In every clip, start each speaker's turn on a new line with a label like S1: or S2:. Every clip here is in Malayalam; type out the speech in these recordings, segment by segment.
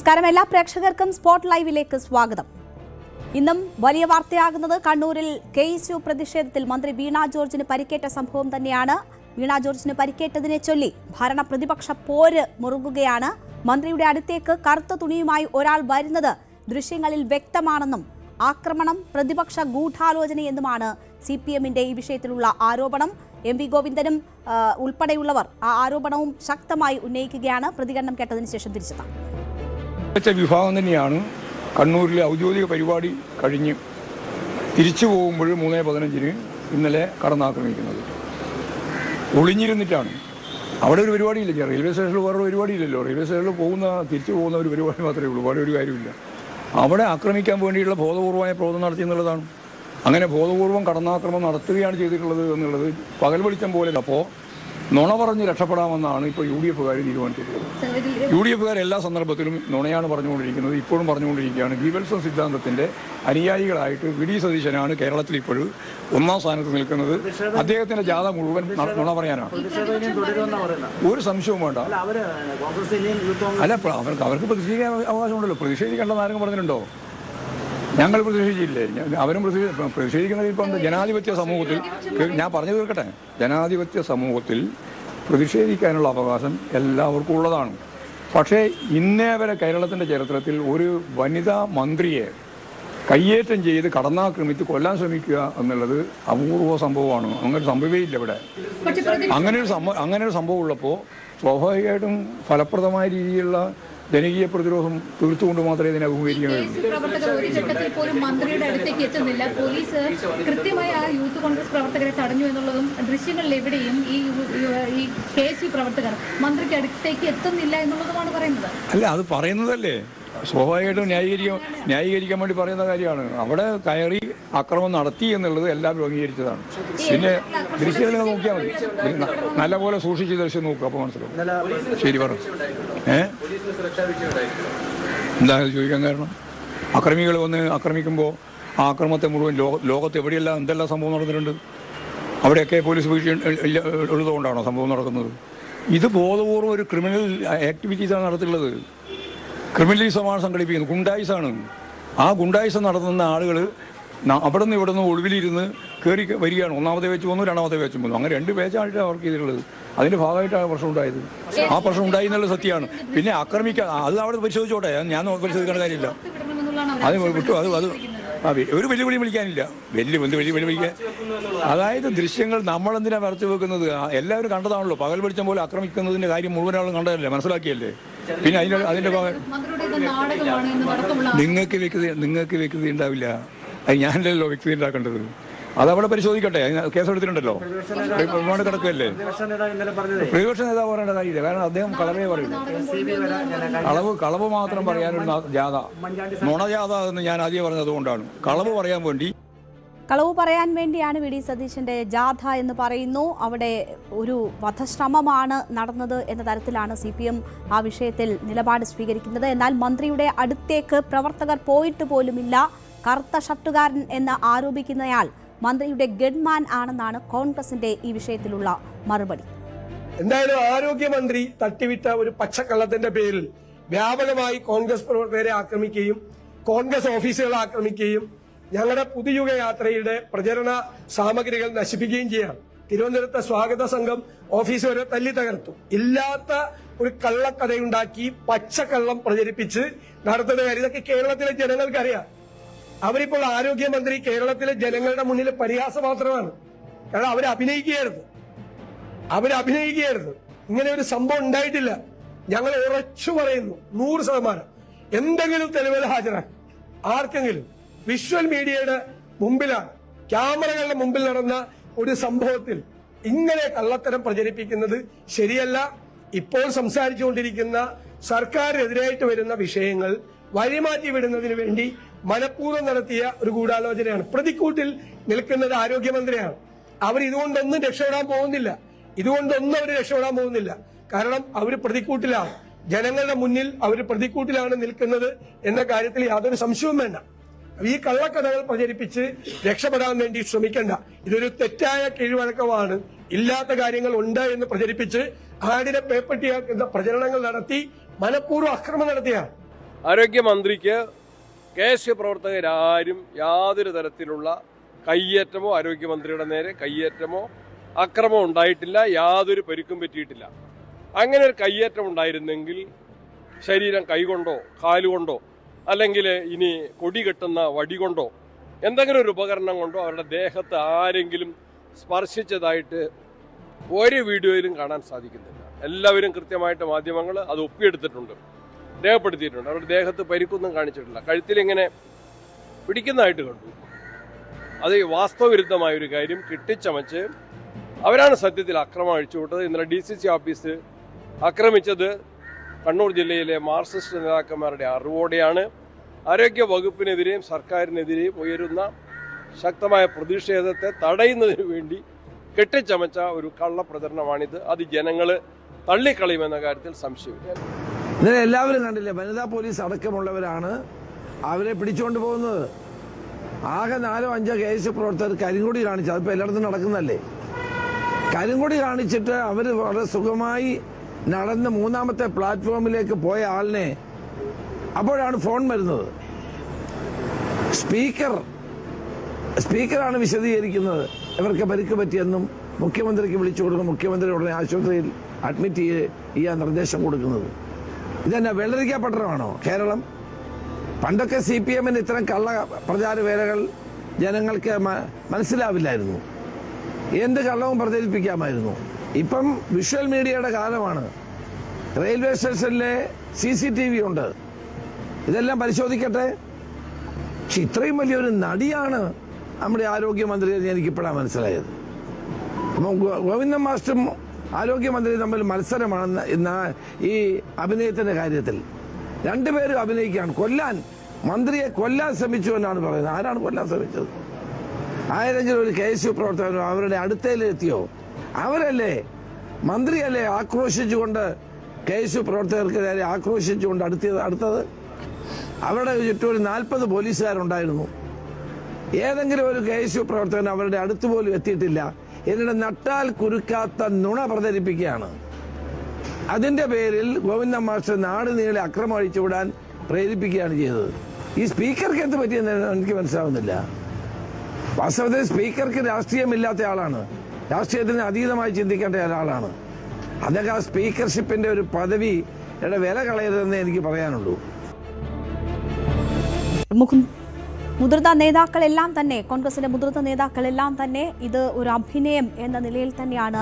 S1: നമസ്കാരം. എല്ലാ പ്രേക്ഷകർക്കും സ്പോട്ട് ലൈവിലേക്ക് സ്വാഗതം. ഇന്നും വലിയ വാർത്തയാകുന്നത് കണ്ണൂരിൽ KSU പ്രതിഷേധത്തിൽ മന്ത്രി വീണ ജോർജിന് പരിക്കേറ്റ സംഭവം തന്നെയാണ്. വീണ ജോർജിന് പരിക്കേറ്റതിനെ ചൊല്ലി ഭരണ പ്രതിപക്ഷ പോര് മുറുകുകയാണ്. മന്ത്രിയുടെ അടുത്തേക്ക് കറുത്ത തുണിയുമായി ഒരാൾ വരുന്നത് ദൃശ്യങ്ങളിൽ വ്യക്തമാണെന്നും ആക്രമണം പ്രതിപക്ഷ ഗൂഢാലോചനയെന്നുമാണ് CPM-ന്റെ ഈ വിഷയത്തിലുള്ള ആരോപണം. MV ഗോവിന്ദനും ഉൾപ്പെടെയുള്ളവർ ആ ആരോപണവും ശക്തമായി ഉന്നയിക്കുകയാണ്. പ്രതികരണം കേട്ടതിന് ശേഷം തിരിച്ചെത്താം.
S2: വിഭാഗം തന്നെയാണ് കണ്ണൂരിലെ ഔദ്യോഗിക പരിപാടി കഴിഞ്ഞ് തിരിച്ചു പോകുമ്പോൾ 3:15 ഇന്നലെ കടന്നാക്രമിക്കുന്നത്. ഒളിഞ്ഞിരുന്നിട്ടാണ്. അവിടെ ഒരു പരിപാടിയില്ല. റെയിൽവേ സ്റ്റേഷനിൽ വേറെ പരിപാടിയില്ലല്ലോ. റെയിൽവേ സ്റ്റേഷനിൽ തിരിച്ചു പോകുന്ന ഒരു പരിപാടി മാത്രമേ ഉള്ളൂ. വേറെ ഒരു കാര്യമില്ല. അവിടെ ആക്രമിക്കാൻ വേണ്ടിയുള്ള ബോധപൂർവമായ പ്രവർത്തനം നടത്തി എന്നുള്ളതാണ്. അങ്ങനെ ബോധപൂർവം കടന്നാക്രമണം നടത്തുകയാണ് ചെയ്തിട്ടുള്ളത് എന്നുള്ളത് പകൽ വെളിച്ചം പോലെ. അപ്പോൾ നുണ പറഞ്ഞ് രക്ഷപ്പെടാമെന്നാണ് ഇപ്പോൾ UDF-കാർ തീരുമാനിച്ചിട്ടുള്ളത്. UDF-കാർ എല്ലാ സന്ദർഭത്തിലും നുണയാണ് പറഞ്ഞുകൊണ്ടിരിക്കുന്നത്, ഇപ്പോഴും പറഞ്ഞുകൊണ്ടിരിക്കുകയാണ്. ഗീവൽസൺ സിദ്ധാന്തത്തിന്റെ അനുയായികളായിട്ട് VD സതീശനാണ് കേരളത്തിൽ ഇപ്പോഴും ഒന്നാം സ്ഥാനത്ത് നിൽക്കുന്നത്. അദ്ദേഹത്തിന്റെ ജാഥ മുഴുവൻ നുണ പറയാനാണ്. ഒരു സംശയവും വേണ്ട. അല്ല, അവർക്ക് പ്രതിഷേധിക്കാൻ അവകാശമുണ്ടല്ലോ. പ്രതിഷേധിക്കേണ്ടെന്ന് ആരെങ്കിലും പറഞ്ഞിട്ടുണ്ടോ? ഞങ്ങൾ പ്രതിഷേധിച്ചില്ലേ? അവരും പ്രതിഷേധിക്കുന്നത് ഇപ്പം ജനാധിപത്യ സമൂഹത്തിൽ, ഞാൻ പറഞ്ഞു തീർക്കട്ടെ, ജനാധിപത്യ സമൂഹത്തിൽ പ്രതിഷേധിക്കാനുള്ള അവകാശം എല്ലാവർക്കും ഉള്ളതാണ്. പക്ഷേ ഇന്നേ വരെ കേരളത്തിൻ്റെ ചരിത്രത്തിൽ ഒരു വനിതാ മന്ത്രിയെ കയ്യേറ്റം ചെയ്ത് കടന്നാക്രമിച്ച് കൊല്ലാൻ ശ്രമിക്കുക എന്നുള്ളത് അപൂർവ സംഭവമാണ്. അങ്ങനെ സംഭവമേയില്ല ഇവിടെ. അങ്ങനെ ഒരു സംഭവം ഉള്ളപ്പോൾ സ്വാഭാവികമായിട്ടും ഫലപ്രദമായ രീതിയിലുള്ള ജനകീയ പ്രതിരോധം തീർത്തുകൊണ്ട് മാത്രമേ ഇതിനെ അഭിമുഖീകരിക്കാൻ കഴിയൂ.
S3: മന്ത്രിയുടെ അടുത്തേക്ക് എത്തുന്നില്ല. പോലീസ് കൃത്യമായി ആ യൂത്ത് കോൺഗ്രസ് പ്രവർത്തകരെ തടഞ്ഞു എന്നുള്ളതും ദൃശ്യങ്ങളിൽ എവിടെയും ഈ KSU പ്രവർത്തകർ മന്ത്രിക്ക് അടുത്തേക്ക് എത്തുന്നില്ല എന്നുള്ളതുമാണ് പറയുന്നത്.
S2: അല്ല, അത് പറയുന്നതല്ലേ, സ്വാഭാവികമായിട്ടും ന്യായീകരിക്കാൻ വേണ്ടി പറയുന്ന കാര്യമാണ്. അവിടെ കയറി ആക്രമണം നടത്തി എന്നുള്ളത് എല്ലാവരും അംഗീകരിച്ചതാണ്. പിന്നെ ദൃശ്യത്തിൽ നോക്കിയാൽ മതി. നല്ലപോലെ സൂക്ഷിച്ച് ദൃശ്യം നോക്കുക, അപ്പോൾ മനസ്സിലാവും. ശരി, പറഞ്ഞു. എന്താ ചോദിക്കാൻ കാരണം? അക്രമികൾ വന്ന് ആക്രമിക്കുമ്പോൾ ആ ആക്രമണത്തെ മുഴുവൻ ലോകത്ത് എവിടെയെല്ലാം എന്തെല്ലാം സംഭവം നടന്നിട്ടുണ്ട്. അവിടെയൊക്കെ പോലീസ് ഉള്ളതുകൊണ്ടാണോ സംഭവം നടക്കുന്നത്? ഇത് ബോധപൂർവ്വം ഒരു ക്രിമിനൽ ആക്ടിവിറ്റീസാണ് നടത്തുന്നത്. ക്രിമിനലിസമാണ് സംഘടിപ്പിക്കുന്നത്. ഗുണ്ടായിസാണ്. ആ ഗുണ്ടായിസം നടത്തുന്ന ആളുകൾ അവിടെ നിന്ന് ഇവിടെ നിന്ന് ഒളിവിലിരുന്ന് കയറി വരികയാണ്. ഒന്നാമത്തെ വെച്ച് വന്നു, രണ്ടാമത്തെ വെച്ച് വന്നു. അങ്ങനെ 2 പേജായിട്ടാണ് അവർക്ക് ചെയ്തിട്ടുള്ളത്. അതിന്റെ ഭാഗമായിട്ടാണ് പ്രശ്നം ഉണ്ടായത്. ആ പ്രശ്നം ഉണ്ടായി എന്നുള്ളത് സത്യമാണ്. പിന്നെ ആക്രമിക്കാൻ അത് അവിടെ പരിശോധിച്ചോട്ടെ, ഞാൻ പരിശോധിക്കേണ്ട കാര്യമില്ല. അത് വിട്ടു. അത് ഒരു വെല്ലുവിളി വിളിക്കാനില്ല. വെല്ലുവിളിക്കാൻ അതായത് ദൃശ്യങ്ങൾ നമ്മളെന്തിനാണ് വരച്ചു വെക്കുന്നത്? എല്ലാവരും കണ്ടതാണല്ലോ. പകൽ വെളിച്ചം പോലെ ആക്രമിക്കുന്നതിന്റെ കാര്യം മുഴുവൻ ആളും കണ്ടതല്ലേ, മനസ്സിലാക്കിയല്ലേ? പിന്നെ അതിന്റെ നിങ്ങൾക്ക് വ്യക്തത ഉണ്ടാവില്ല. അത് ഞാനല്ലോ വ്യക്തത ഉണ്ടാക്കേണ്ടത്. അതവിടെ പരിശോധിക്കട്ടെ. കേസെടുത്തിട്ടുണ്ടല്ലോ, റിമാൻഡ് കിടക്കുകയല്ലേ. പ്രതിപക്ഷ നേതാവ് പറയേണ്ട കാര്യമില്ല. കാരണം അദ്ദേഹം കളവേ പറയുന്നു. കളവ് മാത്രം പറയാനൊരു ജാഥ, നുണജാഥ എന്ന് ഞാൻ ആദ്യം പറഞ്ഞത് അതുകൊണ്ടാണ്. കളവ് പറയാൻ വേണ്ടിയാണ് VD സതീശന്റെ ജാഥ എന്ന് പറയുന്നു. അവിടെ ഒരു വധശ്രമമാണ് നടന്നത് എന്ന തരത്തിലാണ് CPM ആ വിഷയത്തിൽ നിലപാട് സ്വീകരിക്കുന്നത്. എന്നാൽ മന്ത്രിയുടെ അടുത്തേക്ക് പ്രവർത്തകർ പോയിട്ട് പോലുമില്ല. കറുത്ത ഷർട്ടുകാരൻ എന്ന് ആരോപിക്കുന്നയാൾ മന്ത്രിയുടെ ഗൺമാൻ ആണെന്നാണ് കോൺഗ്രസിന്റെ ഈ വിഷയത്തിലുള്ള മറുപടി.
S4: എന്തായാലും ആരോഗ്യമന്ത്രി തട്ടിവിട്ട ഒരു പച്ചക്കള്ളത്തിന്റെ പേരിൽ വ്യാപകമായി കോൺഗ്രസ് പ്രവർത്തകരെ ആക്രമിക്കുകയും കോൺഗ്രസ് ഓഫീസുകളെ ആക്രമിക്കുകയും ഞങ്ങളുടെ പുതുയുഗ യാത്രയുടെ പ്രചരണ സാമഗ്രികൾ നശിപ്പിക്കുകയും ചെയ്യാം. തിരുവനന്തപുരത്തെ സ്വാഗത സംഘം ഓഫീസ് വരെ തല്ലി തകർത്തു. ഇല്ലാത്ത ഒരു കള്ളക്കഥയുണ്ടാക്കി പച്ചക്കള്ളം പ്രചരിപ്പിച്ച് നടത്തുന്ന കാര്യം ഇതൊക്കെ കേരളത്തിലെ ജനങ്ങൾക്കറിയാം. അവരിപ്പോൾ ആരോഗ്യമന്ത്രി കേരളത്തിലെ ജനങ്ങളുടെ മുന്നിൽ പരിഹാസം മാത്രമാണ്. കാരണം അവരഭിനയിക്കുകയായിരുന്നു. ഇങ്ങനെ ഒരു സംഭവം ഉണ്ടായിട്ടില്ല. ഞങ്ങൾ ഉറച്ചു പറയുന്നു, 100%. എന്തെങ്കിലും തെളിവുകൾ ഹാജരാക്കി ആർക്കെങ്കിലും വിഷ്വൽ മീഡിയയുടെ മുമ്പിലാണ്, ക്യാമറകളുടെ മുമ്പിൽ നടന്ന ഒരു സംഭവത്തിൽ ഇങ്ങനെ കള്ളത്തരം പ്രചരിപ്പിക്കുന്നത് ശരിയല്ല. ഇപ്പോൾ സംസാരിച്ചുകൊണ്ടിരിക്കുന്ന സർക്കാരിനെതിരായിട്ട് വരുന്ന വിഷയങ്ങൾ വഴിമാറ്റി വിടുന്നതിന് വേണ്ടി മനഃപൂർവ്വം നടത്തിയ ഒരു ഗൂഢാലോചനയാണ്. പ്രതിക്കൂട്ടിൽ നിൽക്കുന്നത് ആരോഗ്യമന്ത്രിയാണ്. അവർ ഇതുകൊണ്ടൊന്നും രക്ഷപ്പെടാൻ പോകുന്നില്ല. കാരണം അവർ പ്രതിക്കൂട്ടിലാണ്. ജനങ്ങളുടെ മുന്നിൽ അവർ പ്രതിക്കൂട്ടിലാണ് നിൽക്കുന്നത് എന്ന കാര്യത്തിൽ യാതൊരു സംശയവും വേണ്ട. ഈ കള്ളക്കഥകൾ പ്രചരിപ്പിച്ച് രക്ഷപ്പെടാൻ വേണ്ടി ശ്രമിക്കേണ്ട. ഇതൊരു തെറ്റായ കീഴ്വഴക്കമാണ്. ഇല്ലാത്ത കാര്യങ്ങൾ ഉണ്ട് എന്ന് പ്രചരിപ്പിച്ച് ആടിനെ പേപ്പട്ടിയാക്കുന്ന പ്രചരണങ്ങൾ നടത്തി മനഃപൂർവ്വം അക്രമം നടത്തിയാണ്.
S5: ആരോഗ്യമന്ത്രിക്ക് KSU പ്രവർത്തകരാരും യാതൊരു തരത്തിലുള്ള കയ്യേറ്റമോ ആരോഗ്യമന്ത്രിയുടെ നേരെ കയ്യേറ്റമോ അക്രമമോ ഉണ്ടായിട്ടില്ല, യാതൊരു പരിക്കും പറ്റിയിട്ടില്ല. അങ്ങനെ ഒരു കയ്യേറ്റം ഉണ്ടായിരുന്നെങ്കിൽ ശരീരം കൈകൊണ്ടോ കാലുകൊണ്ടോ അല്ലെങ്കിൽ ഇനി കൊടി കെട്ടുന്ന വടി കൊണ്ടോ എന്തെങ്കിലും ഒരു ഉപകരണം കൊണ്ടോ അവരുടെ ദേഹത്ത് ആരെങ്കിലും സ്പർശിച്ചതായിട്ട് ഒരു വീഡിയോയിലും കാണാൻ സാധിക്കുന്നില്ല. എല്ലാവരും കൃത്യമായിട്ട് മാധ്യമങ്ങൾ അത് ഒപ്പിയെടുത്തിട്ടുണ്ട്, രേഖപ്പെടുത്തിയിട്ടുണ്ട്. അവരുടെ ദേഹത്ത് പരിക്കൊന്നും കാണിച്ചിട്ടില്ല. കഴുത്തിലിങ്ങനെ പിടിക്കുന്നതായിട്ട് കണ്ടു. അത് വാസ്തവവിരുദ്ധമായൊരു കാര്യം കെട്ടിച്ചമച്ച് അവരാണ് സത്യത്തിൽ അക്രമം അഴിച്ചുവിട്ടത്. ഇന്നലെ DCC ഓഫീസ് ആക്രമിച്ചത് കണ്ണൂർ ജില്ലയിലെ മാർക്സിസ്റ്റ് നേതാക്കന്മാരുടെ അറിവോടെയാണ്. ആരോഗ്യ വകുപ്പിനെതിരെയും സർക്കാരിനെതിരെയും ഉയരുന്ന ശക്തമായ പ്രതിഷേധത്തെ തടയുന്നതിന് വേണ്ടി കെട്ടിച്ചമച്ച ഒരു കള്ളപ്രചരണമാണിത്. അത് ജനങ്ങൾ തള്ളിക്കളയുമെന്ന കാര്യത്തിൽ സംശയമില്ല.
S6: ഇന്നലെ എല്ലാവരും കണ്ടില്ലേ, വനിതാ പോലീസ് അടക്കമുള്ളവരാണ് അവരെ പിടിച്ചുകൊണ്ട് പോകുന്നത്. ആകെ 4-5 KSU പ്രവർത്തകർ കരിങ്കൊടി കാണിച്ചു. അതിപ്പോൾ എല്ലായിടത്തും നടക്കുന്നതല്ലേ. കരിങ്കൊടി കാണിച്ചിട്ട് അവർ വളരെ സുഖമായി നടന്ന് 3ാമത്തെ പ്ലാറ്റ്ഫോമിലേക്ക് പോയ ആളിനെ അപ്പോഴാണ് ഫോൺ വരുന്നത്. സ്പീക്കറാണ് വിശദീകരിക്കുന്നത് ഇവർക്ക് പരിക്ക് പറ്റിയെന്നും മുഖ്യമന്ത്രിക്ക് വിളിച്ചു കൊടുക്കും, മുഖ്യമന്ത്രി ഉടനെ ആശുപത്രിയിൽ അഡ്മിറ്റ് ചെയ്യാൻ നിർദ്ദേശം കൊടുക്കുന്നത്. ഇതെന്നാ വെള്ളരിക്ക പട്ടണമാണോ കേരളം? പണ്ടൊക്കെ CPM-ന് ഇത്തരം കള്ള പ്രചാര വേലകൾ ജനങ്ങൾക്ക് മനസ്സിലാവില്ലായിരുന്നു, എന്ത് കള്ളവും പ്രചരിപ്പിക്കാമായിരുന്നു. ഇപ്പം വിഷ്വൽ മീഡിയയുടെ കാലമാണ്. റെയിൽവേ സ്റ്റേഷനിലെ CCTV ഉണ്ട്, ഇതെല്ലാം പരിശോധിക്കട്ടെ. പക്ഷെ ഇത്രയും വലിയൊരു നടിയാണ് നമ്മുടെ ആരോഗ്യമന്ത്രി എന്ന് എനിക്കിപ്പോഴാണ് മനസ്സിലായത്. അപ്പം ഗോവിന്ദൻ മാസ്റ്ററും ആരോഗ്യമന്ത്രിയും തമ്മിൽ മത്സരമാണ് ഈ അഭിനയത്തിന്റെ കാര്യത്തിൽ. രണ്ടുപേരും അഭിനയിക്കുകയാണ്. മന്ത്രിയെ കൊല്ലാൻ ശ്രമിച്ചു എന്നാണ് പറയുന്നത്. ആരാണ് കൊല്ലാൻ ശ്രമിച്ചത്? ആരെങ്കിലും ഒരു KSU പ്രവർത്തകനോ അവരുടെ അടുത്തേലെത്തിയോ? അവരല്ലേ, മന്ത്രിയല്ലേ ആക്രോശിച്ചുകൊണ്ട് KSU പ്രവർത്തകർക്ക് നേരെ ആക്രോശിച്ചുകൊണ്ട് അടുത്തത്. അവരുടെ ചുറ്റും ഒരു 40 പോലീസുകാരുണ്ടായിരുന്നു. ഏതെങ്കിലും ഒരു KSU പ്രവർത്തകൻ അവരുടെ അടുത്ത് പോലും എത്തിയിട്ടില്ല. എന്നിട്ട് നട്ടാൽ കുരുക്കാത്ത നുണ പ്രചരിപ്പിക്കുകയാണ്. അതിന്റെ പേരിൽ ഗോവിന്ദൻ മാസ്റ്റർ നാട് നീളെ അക്രമം അഴിച്ചുവിടാൻ പ്രേരിപ്പിക്കുകയാണ് ചെയ്തത്. ഈ സ്പീക്കർക്ക് എന്ത് പറ്റിയെന്ന് എനിക്ക് മനസ്സിലാവുന്നില്ല. വാസ്തവത്തിൽ സ്പീക്കർക്ക് രാഷ്ട്രീയമില്ലാത്ത ആളാണ്, രാഷ്ട്രീയത്തിന് അതീതമായി ചിന്തിക്കേണ്ട ഒരാളാണ്. അദ്ദേഹം ആ സ്പീക്കർഷിപ്പിന്റെ ഒരു പദവിയുടെ വില കളയരുതെന്ന് എനിക്ക് പറയാനുള്ളൂ.
S1: മുതിർന്ന നേതാക്കളെല്ലാം തന്നെ, കോൺഗ്രസിന്റെ മുതിർന്ന നേതാക്കളെല്ലാം തന്നെ ഇത് ഒരു അഭിനയം എന്ന നിലയിൽ തന്നെയാണ്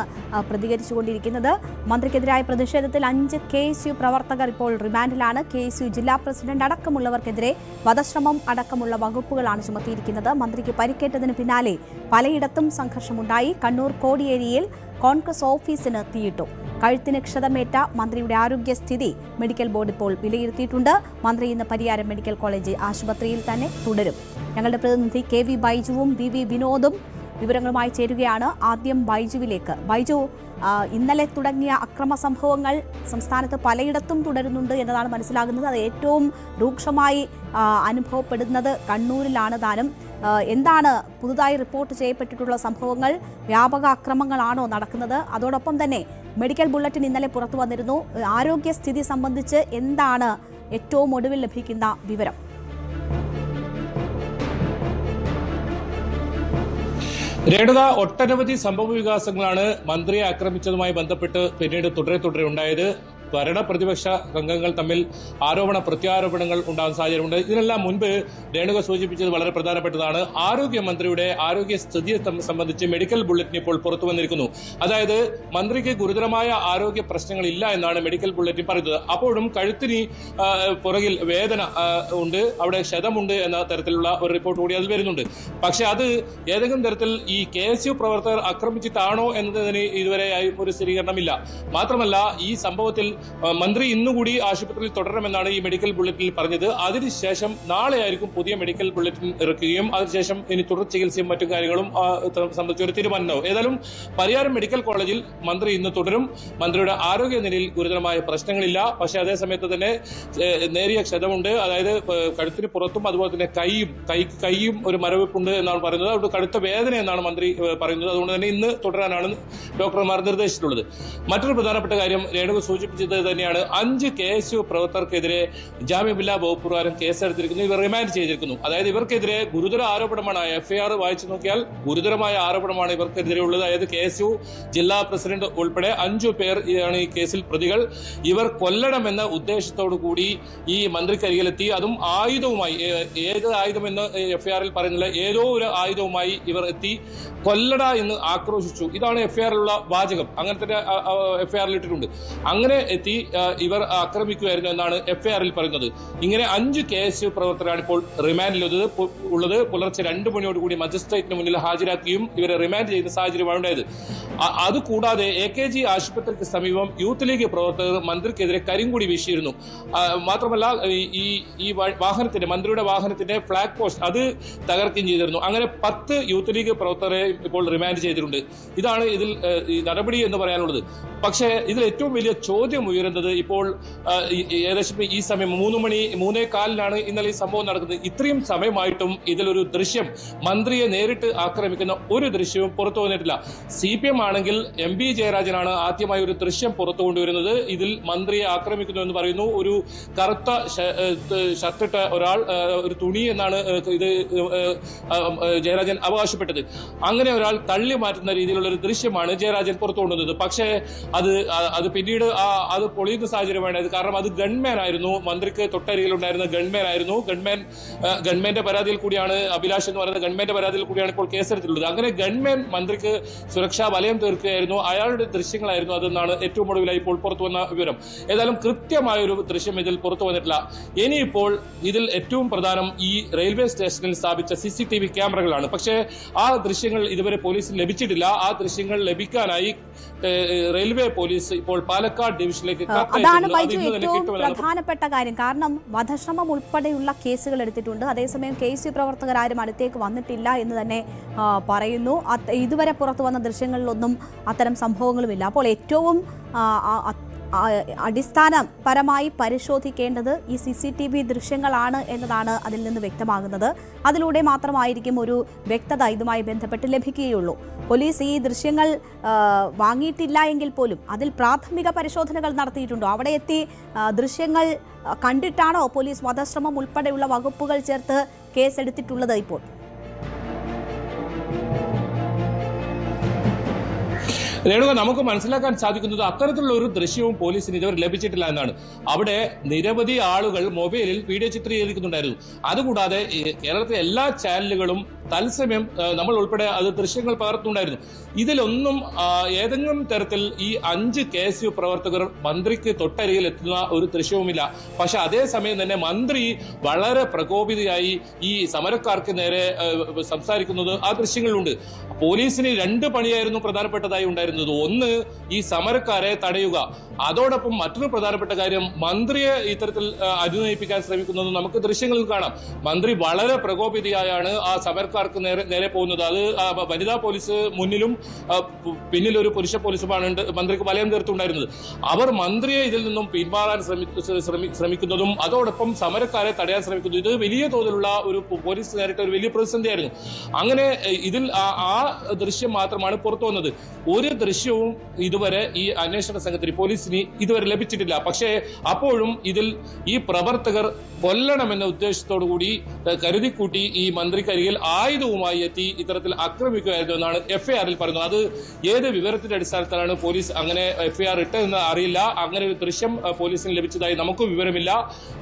S1: പ്രതികരിച്ചുകൊണ്ടിരിക്കുന്നത്. മന്ത്രിക്കെതിരായ പ്രതിഷേധത്തിൽ 5 KSU പ്രവർത്തകർ ഇപ്പോൾ റിമാൻഡിലാണ്. KSU ജില്ലാ പ്രസിഡന്റ് അടക്കമുള്ളവർക്കെതിരെ വധശ്രമം അടക്കമുള്ള വകുപ്പുകളാണ് ചുമത്തിയിരിക്കുന്നത്. മന്ത്രിക്ക് പരിക്കേറ്റതിന് പിന്നാലെ പലയിടത്തും സംഘർഷമുണ്ടായി. കണ്ണൂർ കോടിയേരിയിൽ കോൺഗ്രസ് ഓഫീസിന് തീയിട്ടു. കഴുത്തിന് ക്ഷതമേറ്റ മന്ത്രിയുടെ ആരോഗ്യസ്ഥിതി മെഡിക്കൽ ബോർഡ് ഇപ്പോൾ വിലയിരുത്തിയിട്ടുണ്ട്. മന്ത്രി ഇന്ന് പരിയാരം മെഡിക്കൽ കോളേജ് ആശുപത്രിയിൽ തന്നെ തുടരും. ഞങ്ങളുടെ പ്രതിനിധി KV ബൈജുവും VV വിനോദും വിവരങ്ങളുമായി ചേരുകയാണ്. ആദ്യം ബൈജുവിലേക്ക്. ബൈജു, ഇന്നലെ തുടങ്ങിയ അക്രമ സംഭവങ്ങൾ സംസ്ഥാനത്ത് പലയിടത്തും തുടരുന്നുണ്ട് എന്നതാണ് മനസ്സിലാകുന്നത്. അത് ഏറ്റവും രൂക്ഷമായി അനുഭവപ്പെടുന്നത് കണ്ണൂരിലാണ് താനും. എന്താണ് പുതുതായി റിപ്പോർട്ട് ചെയ്യപ്പെട്ടിട്ടുള്ള സംഭവങ്ങൾ? വ്യാപക അക്രമങ്ങളാണോ നടക്കുന്നത്? അതോടൊപ്പം തന്നെ മെഡിക്കൽ ബുള്ളറ്റിൻ ഇന്നലെ പുറത്തു വന്നിരുന്നു. ആരോഗ്യസ്ഥിതി സംബന്ധിച്ച് എന്താണ് ഏറ്റവും ഒടുവിൽ ലഭിക്കുന്ന വിവരം?
S7: രേണുക, ഒട്ടനവധി സംഭവ വികാസങ്ങളാണ് മന്ത്രിയെ ആക്രമിച്ചതുമായി ബന്ധപ്പെട്ട് പിന്നീട് തുടരെ ഉണ്ടായത്. ഭരണ പ്രതിപക്ഷ അംഗങ്ങൾ തമ്മിൽ ആരോപണ പ്രത്യാരോപണങ്ങൾ ഉണ്ടാകുന്ന സാഹചര്യമുണ്ട്. ഇതിനെല്ലാം മുൻപ് രേണുക സൂചിപ്പിച്ചത് വളരെ പ്രധാനപ്പെട്ടതാണ്. ആരോഗ്യമന്ത്രിയുടെ ആരോഗ്യസ്ഥിതിയെ സംബന്ധിച്ച് മെഡിക്കൽ ബുള്ളറ്റിൻ ഇപ്പോൾ പുറത്തു വന്നിരിക്കുന്നു. അതായത് മന്ത്രിക്ക് ഗുരുതരമായ ആരോഗ്യ പ്രശ്നങ്ങളില്ല എന്നാണ് മെഡിക്കൽ ബുള്ളറ്റിൻ പറയുന്നത്. അപ്പോഴും കഴുത്തിന് പുറകിൽ വേദന ഉണ്ട്, അവിടെ ക്ഷതമുണ്ട് എന്ന തരത്തിലുള്ള ഒരു റിപ്പോർട്ട് കൂടി അതിൽ വരുന്നുണ്ട്. പക്ഷെ അത് ഏതെങ്കിലും തരത്തിൽ ഈ KSU പ്രവർത്തകർ ആക്രമിച്ചിട്ടാണോ എന്നതിന് ഇതുവരെയായി ഒരു സ്ഥിരീകരണമില്ല. മാത്രമല്ല, ഈ സംഭവത്തിൽ മന്ത്രി ഇന്നുകൂടി ആശുപത്രിയിൽ തുടരണമെന്നാണ് ഈ മെഡിക്കൽ ബുള്ളറ്റിനിൽ പറഞ്ഞത്. അതിനുശേഷം നാളെയായിരിക്കും പുതിയ മെഡിക്കൽ ബുള്ളറ്റിൻ ഇറക്കുകയും അതിനുശേഷം ഇനി തുടർ ചികിത്സയും മറ്റു കാര്യങ്ങളും സംബന്ധിച്ച ഒരു തീരുമാനമാവും. ഏതായാലും പരിയാരം മെഡിക്കൽ കോളേജിൽ മന്ത്രി ഇന്ന് തുടരും. മന്ത്രിയുടെ ആരോഗ്യനിലയിൽ ഗുരുതരമായ പ്രശ്നങ്ങളില്ല. പക്ഷേ അതേസമയത്ത് തന്നെ നേരിയ ക്ഷതമുണ്ട്. അതായത് കഴുത്തിന് പുറത്തും അതുപോലെ തന്നെ കൈയും ഒരു മരവിപ്പുണ്ട് എന്നാണ് പറയുന്നത്. അതുകൊണ്ട് കടുത്ത വേദന എന്നാണ് മന്ത്രി പറയുന്നത്. അതുകൊണ്ട് തന്നെ ഇന്ന് തുടരാനാണ് ഡോക്ടർമാർ നിർദ്ദേശിച്ചിട്ടുള്ളത്. മറ്റൊരു പ്രധാനപ്പെട്ട കാര്യം രേണുക സൂചിപ്പിച്ചത് സൂചിപ്പിച്ചത് തന്നെയാണ് 5 KSU പ്രവർത്തകർക്കെതിരെ ജാമ്യമില്ലാ വകുപ്പ് പ്രകാരം കേസെടുത്തിരിക്കുന്നു, ഇവർ റിമാൻഡ് ചെയ്തിരിക്കുന്നു. അതായത് ഇവർക്കെതിരെ ഗുരുതര ആരോപണമാണ്. FIR വായിച്ചു നോക്കിയാൽ ഗുരുതരമായ ആരോപണമാണ് ഇവർക്കെതിരെ ഉള്ളത്. അതായത് KSU ജില്ലാ പ്രസിഡന്റ് ഉൾപ്പെടെ 5 പേർ ആണ് ഈ കേസിൽ പ്രതികൾ. ഇവർ കൊല്ലണമെന്ന ഉദ്ദേശത്തോടു കൂടി ഈ മന്ത്രിക്കരികിലെത്തി, അതും ആയുധവുമായി. ഏത് ആയുധമെന്ന് FIR-ൽ പറയുന്നില്ല, ഏതോ ഒരു ആയുധവുമായി ഇവർ എത്തി കൊല്ലട എന്ന് ആക്രോശിച്ചു. ഇതാണ് FIR-ലുള്ള വാചകം. അങ്ങനെ തന്നെ FIR-ൽ ഇട്ടിട്ടുണ്ട്. അങ്ങനെ എത്തി ഇവർ ആക്രമിക്കുകയായിരുന്നു എന്നാണ് FIR-ൽ പറയുന്നത്. ഇങ്ങനെ 5 KSU പ്രവർത്തകരാണ് ഇപ്പോൾ റിമാൻഡിലുള്ളത്. പുലർച്ചെ 2 മണിയോടുകൂടി മജിസ്ട്രേറ്റിന് മുന്നിൽ ഹാജരാക്കുകയും ഇവരെ റിമാൻഡ് ചെയ്യുന്ന സാഹചര്യമാണ് ഉണ്ടായത്. അതുകൂടാതെ AKG ആശുപത്രിക്ക് സമീപം യൂത്ത് ലീഗ് പ്രവർത്തകർ മന്ത്രിക്കെതിരെ കരിങ്കൊടി വീശിയിരുന്നു. മാത്രമല്ല ഈ വാഹനത്തിന്റെ, മന്ത്രിയുടെ വാഹനത്തിന്റെ ഫ്ലാഗ് പോസ്റ്റ് അത് തകർക്കുകയും ചെയ്തിരുന്നു. അങ്ങനെ 10 യൂത്ത് ലീഗ് പ്രവർത്തകരെ ഇപ്പോൾ റിമാൻഡ് ചെയ്തിട്ടുണ്ട്. ഇതാണ് ഇതിൽ നടപടി എന്ന് പറയാനുള്ളത്. പക്ഷേ ഇതിൽ ഏറ്റവും വലിയ ചോദ്യം ഉയരുന്നത് ഇപ്പോൾ ഏകദേശം ഈ സമയം 3:45 ഇന്നലെ ഈ സംഭവം നടക്കുന്നത്. ഇത്രയും സമയമായിട്ടും ഇതിലൊരു ദൃശ്യം, മന്ത്രിയെ നേരിട്ട് ആക്രമിക്കുന്ന ഒരു ദൃശ്യവും പുറത്തു വന്നിട്ടില്ല. CPM ആണെങ്കിൽ MB ജയരാജനാണ് ആദ്യമായി ഒരു ദൃശ്യം പുറത്തു കൊണ്ടുവരുന്നത്. ഇതിൽ മന്ത്രിയെ ആക്രമിക്കുന്നു എന്ന് പറയുന്നു. ഒരു കറുത്ത ഷർട്ടിട്ട ഒരാൾ, ഒരു തുണി എന്നാണ് ഇത് ജയരാജൻ അവകാശപ്പെട്ടത്. അങ്ങനെ ഒരാൾ തള്ളി മാറ്റുന്ന രീതിയിലുള്ള ഒരു ദൃശ്യമാണ് ജയരാജൻ പുറത്തു കൊണ്ടുവന്നത്. പക്ഷേ അത് പിന്നീട് അത് പൊളിയുന്ന സാഹചര്യമാണ്. കാരണം അത് ഗൺമാൻ ആയിരുന്നു, മന്ത്രിക്ക് തൊട്ടരികിലുണ്ടായിരുന്ന ഗൺമാൻ ആയിരുന്നു. ഗൺമാന്റെ പരാതിയിൽ കൂടിയാണ്, അഭിലാഷ് എന്ന് പറയുന്ന ഗൺമാന്റെ പരാതിയിൽ കൂടിയാണ് ഇപ്പോൾ കേസെടുത്തിട്ടുള്ളത്. അങ്ങനെ ഗൺമാൻ മന്ത്രിക്ക് സുരക്ഷാ വലയം തീർക്കുകയായിരുന്നു. അയാളുടെ ദൃശ്യങ്ങളായിരുന്നു അതെന്നാണ് ഏറ്റവും ഒടുവിലായി ഇപ്പോൾ പുറത്തു വന്ന വിവരം. ഏതായാലും കൃത്യമായൊരു ദൃശ്യം ഇതിൽ പുറത്തു വന്നിട്ടില്ല. ഇനിയിപ്പോൾ ഇതിൽ ഏറ്റവും പ്രധാനം ഈ റെയിൽവേ സ്റ്റേഷനിൽ സ്ഥാപിച്ച CCTV ക്യാമറകളാണ്. പക്ഷേ ആ ദൃശ്യങ്ങൾ ഇതുവരെ പോലീസിന് ലഭിച്ചിട്ടില്ല. ആ ദൃശ്യങ്ങൾ ലഭിക്കാനായി റെയിൽവേ പോലീസ് ഇപ്പോൾ പാലക്കാട് ഡിവിഷനിലേക്ക്
S1: അതാണ് ബൈജു ഏറ്റവും പ്രധാനപ്പെട്ട കാര്യം. കാരണം വധശ്രമം ഉൾപ്പെടെയുള്ള കേസുകൾ എടുത്തിട്ടുണ്ട്. അതേസമയം KSU പ്രവർത്തകർ ആരും അടുത്തേക്ക് വന്നിട്ടില്ല എന്ന് തന്നെ പറയുന്നു. ഇതുവരെ പുറത്തു വന്ന ദൃശ്യങ്ങളിലൊന്നും അത്തരം സംഭവങ്ങളുമില്ല. അപ്പോൾ ഏറ്റവും അടിസ്ഥാനപരമായി പരിശോധിക്കേണ്ടത് ഈ CCTV ദൃശ്യങ്ങളാണ് എന്നതാണ് അതിൽ നിന്ന് വ്യക്തമാകുന്നത്. അതിലൂടെ മാത്രമായിരിക്കും ഒരു വ്യക്തത ഇതുമായി ബന്ധപ്പെട്ട് ലഭിക്കുകയുള്ളൂ. പോലീസ് ഈ ദൃശ്യങ്ങൾ വാങ്ങിയിട്ടില്ല എങ്കിൽ പോലും അതിൽ പ്രാഥമിക പരിശോധനകൾ നടത്തിയിട്ടുണ്ടോ? അവിടെ എത്തി ദൃശ്യങ്ങൾ കണ്ടിട്ടാണോ പോലീസ് വധശ്രമം ഉൾപ്പെടെയുള്ള വകുപ്പുകൾ ചേർത്ത് കേസെടുത്തിട്ടുള്ളത്? ഇപ്പോൾ
S7: രേണുക, നമുക്ക് മനസ്സിലാക്കാൻ സാധിക്കുന്നത് അത്തരത്തിലുള്ള ഒരു ദൃശ്യവും പോലീസിന് ഇതുവരെ ലഭിച്ചിട്ടില്ല എന്നാണ്. അവിടെ നിരവധി ആളുകൾ മൊബൈലിൽ വീഡിയോ ചിത്രീകരിക്കുന്നുണ്ടായിരുന്നു. അതുകൂടാതെ കേരളത്തിലെ എല്ലാ ചാനലുകളും തത്സമയം നമ്മൾ ഉൾപ്പെടെ അത് ദൃശ്യങ്ങൾ പകർത്തുന്നുണ്ടായിരുന്നു. ഇതിലൊന്നും ഏതെങ്കിലും തരത്തിൽ ഈ 5 KSU പ്രവർത്തകർ മന്ത്രിക്ക് തൊട്ടരികിൽ എത്തുന്ന ഒരു ദൃശ്യവുമില്ല. പക്ഷെ അതേസമയം തന്നെ മന്ത്രി വളരെ പ്രകോപിതയായി ഈ സമരക്കാർക്ക് നേരെ സംസാരിക്കുന്നത് ആ ദൃശ്യങ്ങളിലുണ്ട്. പോലീസിന് 2 പണിയായിരുന്നു പ്രധാനപ്പെട്ടതായി ഉണ്ടായിരുന്നത്. ഒന്ന്, ഈ സമരക്കാരെ തടയുക. അതോടൊപ്പം മറ്റൊരു പ്രധാനപ്പെട്ട കാര്യം, മന്ത്രിയെ ഇത്തരത്തിൽ അനുനയിപ്പിക്കാൻ ശ്രമിക്കുന്നത് നമുക്ക് ദൃശ്യങ്ങളിൽ കാണാം. മന്ത്രി വളരെ പ്രകോപിതയായാണ് ആ സമരക്കാർക്ക് നേരെ പോകുന്നത്. അത് വനിതാ പോലീസ് മുന്നിലും പിന്നിലൊരു പുരുഷ പോലീസുമാണ് മന്ത്രിക്ക് വലയം തീർത്തുണ്ടായിരുന്നത്. അവർ മന്ത്രിയെ ഇതിൽ നിന്നും പിന്മാറാൻ ശ്രമിക്കുന്നതും അതോടൊപ്പം സമരക്കാരെ തടയാൻ ശ്രമിക്കുന്നതും ഇത് വലിയ തോതിലുള്ള ഒരു പോലീസ് നേരിട്ട ഒരു വലിയ പ്രതിസന്ധിയായിരുന്നു. അങ്ങനെ ഇതിൽ ആ ദൃശ്യം മാത്രമാണ് പുറത്തു വന്നത്. ഒരു ദൃശ്യവും ഇതുവരെ ഈ അന്വേഷണ സംഘത്തിന്, പോലീസിന് ഇതുവരെ ലഭിച്ചിട്ടില്ല. പക്ഷേ അപ്പോഴും ഇതിൽ ഈ പ്രവർത്തകർ കൊല്ലണമെന്ന ഉദ്ദേശത്തോടു കൂടി കരുതിക്കൂട്ടി ഈ മന്ത്രിക്കരികിൽ ആയുധവുമായി എത്തി ഇത്തരത്തിൽ ആക്രമിക്കുകയായിരുന്നു എന്നാണ് FIR-ൽ പറയുന്നത്. അത് ഏത് വിവരത്തിന്റെ അടിസ്ഥാനത്തിലാണ് പോലീസ് അങ്ങനെ FIR ഇട്ടതെന്ന് അറിയില്ല. അങ്ങനെ ഒരു ദൃശ്യം പോലീസിന് ലഭിച്ചതായി നമുക്ക് വിവരമില്ല.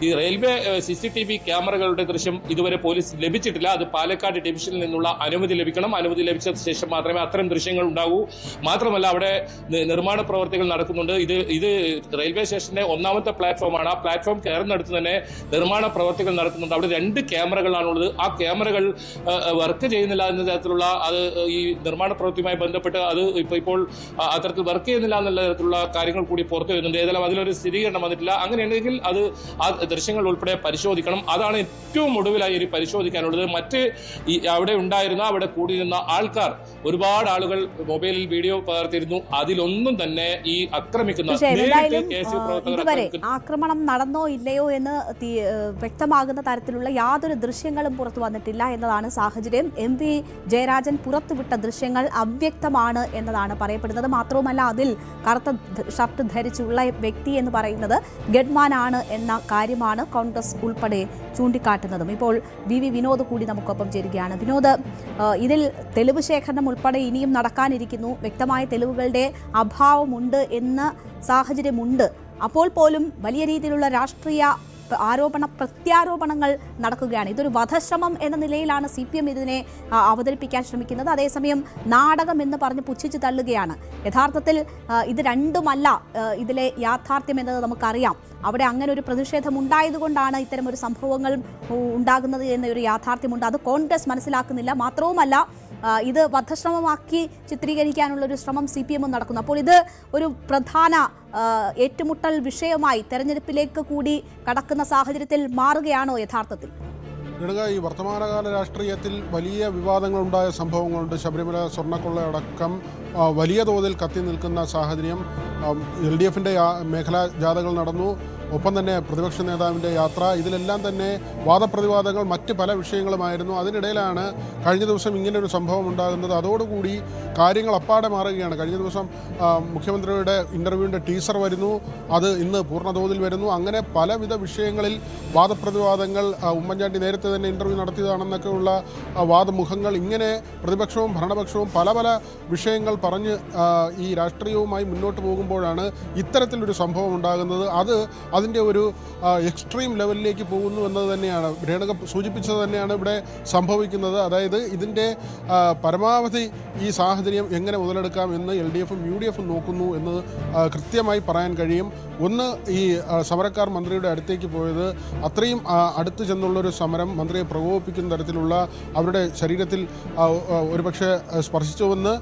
S7: ഈ റെയിൽവേ CCTV ക്യാമറകളുടെ ദൃശ്യം ഇതുവരെ പോലീസ് ലഭിച്ചിട്ടില്ല. അത് പാലക്കാട് ഡിവിഷനിൽ നിന്നുള്ള അനുമതി ലഭിക്കണം. അനുമതി ലഭിച്ച ശേഷം മാത്രമേ അത്തരം ദൃശ്യങ്ങൾ ഉണ്ടാകൂ. മാത്രമല്ല അവിടെ നിർമ്മാണ പ്രവർത്തികൾ നടക്കുന്നുണ്ട്. ഇത് റെയിൽവേ സ്റ്റേഷന്റെ 1ാമത്തെ പ്ലാറ്റ്ഫോമാണ്. ആ പ്ലാറ്റ്ഫോം കയറുന്നിടത്ത് തന്നെ നിർമ്മാണ പ്രവർത്തികൾ നടക്കുന്നുണ്ട്. അവിടെ 2 ക്യാമറകളാണുള്ളത്. ആ ക്യാമറകൾ വർക്ക് ചെയ്യുന്നില്ല എന്ന തരത്തിലുള്ള, അത് ഈ നിർമ്മാണ പ്രവൃത്തിയുമായി ബന്ധപ്പെട്ട് അത് ഇപ്പോൾ അത്തരത്തിൽ വർക്ക് ചെയ്യുന്നില്ല എന്നുള്ള തരത്തിലുള്ള കാര്യങ്ങൾ കൂടി പുറത്തു വരുന്നുണ്ട്. ഏതായാലും അതിലൊരു സ്ഥിരീകരണം വന്നിട്ടില്ല. അങ്ങനെയുണ്ടെങ്കിൽ അത് ആ ദൃശ്യങ്ങൾ ഉൾപ്പെടെ പരിശോധിക്കണം. അതാണ് ഏറ്റവും ഒടുവിലായി ഇനി പരിശോധിക്കാനുള്ളത്. മറ്റ് അവിടെ ഉണ്ടായിരുന്ന, അവിടെ കൂടിയിരുന്ന ആൾക്കാർ, ഒരുപാട് ആളുകൾ മൊബൈലിൽ വീഡിയോ പകർത്തിയിരുന്നു. അതിലൊന്നും തന്നെ ഈ ആക്രമിക്കുന്ന
S1: ഇതുവരെ ആക്രമണം നടന്നോ ഇല്ലയോ എന്ന് വ്യക്തമാകുന്ന തരത്തിലുള്ള യാതൊരു ദൃശ്യങ്ങളും പുറത്തു വന്നിട്ടില്ല എന്നതാണ് സാഹചര്യം. MP ജയരാജൻ പുറത്തുവിട്ട ദൃശ്യങ്ങൾ അവ്യക്തമാണ് എന്നതാണ് പറയപ്പെടുന്നത്. മാത്രവുമല്ല, അതിൽ കറുത്ത ഷർട്ട് ധരിച്ചുള്ള വ്യക്തി എന്ന് പറയുന്നത് ഗഡ്മാനാണ് എന്ന കാര്യമാണ് കോൺഗ്രസ് ഉൾപ്പെടെ ചൂണ്ടിക്കാട്ടുന്നതും. ഇപ്പോൾ VV വിനോദ് കൂടി നമുക്കൊപ്പം ചേരുകയാണ്. വിനോദ്, ഇതിൽ തെളിവ് ശേഖരണം ഉൾപ്പെടെ ഇനിയും നടക്കാനിരിക്കുന്നു. വ്യക്തമായ തെളിവുകളുടെ അഭാവമുണ്ട് എന്ന സാഹചര്യമുണ്ട്. അപ്പോൾ പോലും വലിയ രീതിയിലുള്ള രാഷ്ട്രീയ പ്രത്യാരോപണങ്ങൾ നടക്കുകയാണ്. ഇതൊരു വധശ്രമം എന്ന നിലയിലാണ് CPM ഇതിനെ അവതരിപ്പിക്കാൻ ശ്രമിക്കുന്നത്. അതേസമയം നാടകം എന്ന് പറഞ്ഞ് പുച്ഛിച്ചു തള്ളുകയാണ്. യഥാർത്ഥത്തിൽ ഇത് രണ്ടുമല്ല ഇതിലെ യാഥാർത്ഥ്യം എന്നത് നമുക്കറിയാം. അവിടെ അങ്ങനെ ഒരു പ്രതിഷേധം ഉണ്ടായതുകൊണ്ടാണ് ഇത്തരം ഒരു സംഭവങ്ങൾ ഉണ്ടാകുന്നത് എന്നൊരു യാഥാർത്ഥ്യമുണ്ട്. അത് കോൺഗ്രസ് മനസ്സിലാക്കുന്നില്ല. മാത്രവുമല്ല, ഇത് വധശ്രമമാക്കി ചിത്രീകരിക്കാനുള്ളൊരു ശ്രമം CPM നടക്കുന്നു. അപ്പോൾ ഇത് ഒരു പ്രധാന ഏറ്റുമുട്ടൽ വിഷയമായി തെരഞ്ഞെടുപ്പിലേക്ക് കൂടി കടക്കുന്ന സാഹചര്യത്തിൽ മാറുകയാണോ യഥാർത്ഥത്തിൽ?
S8: ഈ വർത്തമാനകാല രാഷ്ട്രീയത്തിൽ വലിയ വിവാദങ്ങളുണ്ടായ സംഭവങ്ങളുണ്ട്. ശബരിമല സ്വർണ്ണക്കൊള്ള അടക്കം വലിയ തോതിൽ കത്തി നിൽക്കുന്ന സാഹചര്യം. LDFന്റെ മേഖലാ ജാഥകൾ നടന്നു. ഒപ്പം തന്നെ പ്രതിപക്ഷ നേതാവിൻ്റെ യാത്ര. ഇതിലെല്ലാം തന്നെ വാദപ്രതിവാദങ്ങൾ മറ്റ് പല വിഷയങ്ങളുമായിരുന്നു. അതിനിടയിലാണ് കഴിഞ്ഞ ദിവസം ഇങ്ങനൊരു സംഭവം ഉണ്ടാകുന്നത്. അതോടുകൂടി കാര്യങ്ങൾ അപ്പാടെ മാറുകയാണ്. കഴിഞ്ഞ ദിവസം മുഖ്യമന്ത്രിയുടെ ഇൻ്റർവ്യൂവിൻ്റെ ടീസർ വരുന്നു. അത് ഇന്ന് പൂർണ്ണതോതിൽ വരുന്നു. അങ്ങനെ പലവിധ വിഷയങ്ങളിൽ വാദപ്രതിവാദങ്ങൾ, ഉമ്മൻചാണ്ടി നേരത്തെ തന്നെ ഇൻ്റർവ്യൂ നടത്തിയതാണെന്നൊക്കെയുള്ള വാദമുഖങ്ങൾ, ഇങ്ങനെ പ്രതിപക്ഷവും ഭരണപക്ഷവും പല പല വിഷയങ്ങൾ പറഞ്ഞ് ഈ രാഷ്ട്രീയവുമായി മുന്നോട്ട് പോകുമ്പോഴാണ് ഇത്തരത്തിലൊരു സംഭവം ഉണ്ടാകുന്നത്. അതിൻ്റെ ഒരു എക്സ്ട്രീം ലെവലിലേക്ക് പോകുന്നു എന്നത് തന്നെയാണ് രേണുക സൂചിപ്പിച്ചത് തന്നെയാണ് ഇവിടെ സംഭവിക്കുന്നത്. അതായത് ഇതിൻ്റെ പരമാവധി ഈ സാഹചര്യം എങ്ങനെ മുതലെടുക്കാം എന്ന് LDFും UDFും നോക്കുന്നു എന്ന് കൃത്യമായി പറയാൻ കഴിയും. ഒന്ന്, ഈ സമരക്കാർ മന്ത്രിയുടെ അടുത്തേക്ക് പോയത് അത്രയും അടുത്ത് ചെന്നുള്ളൊരു സമരം മന്ത്രിയെ പ്രകോപിപ്പിക്കുന്ന തരത്തിലുള്ള അവരുടെ ശരീരത്തിൽ ഒരുപക്ഷെ സ്പർശിച്ചുവെന്ന്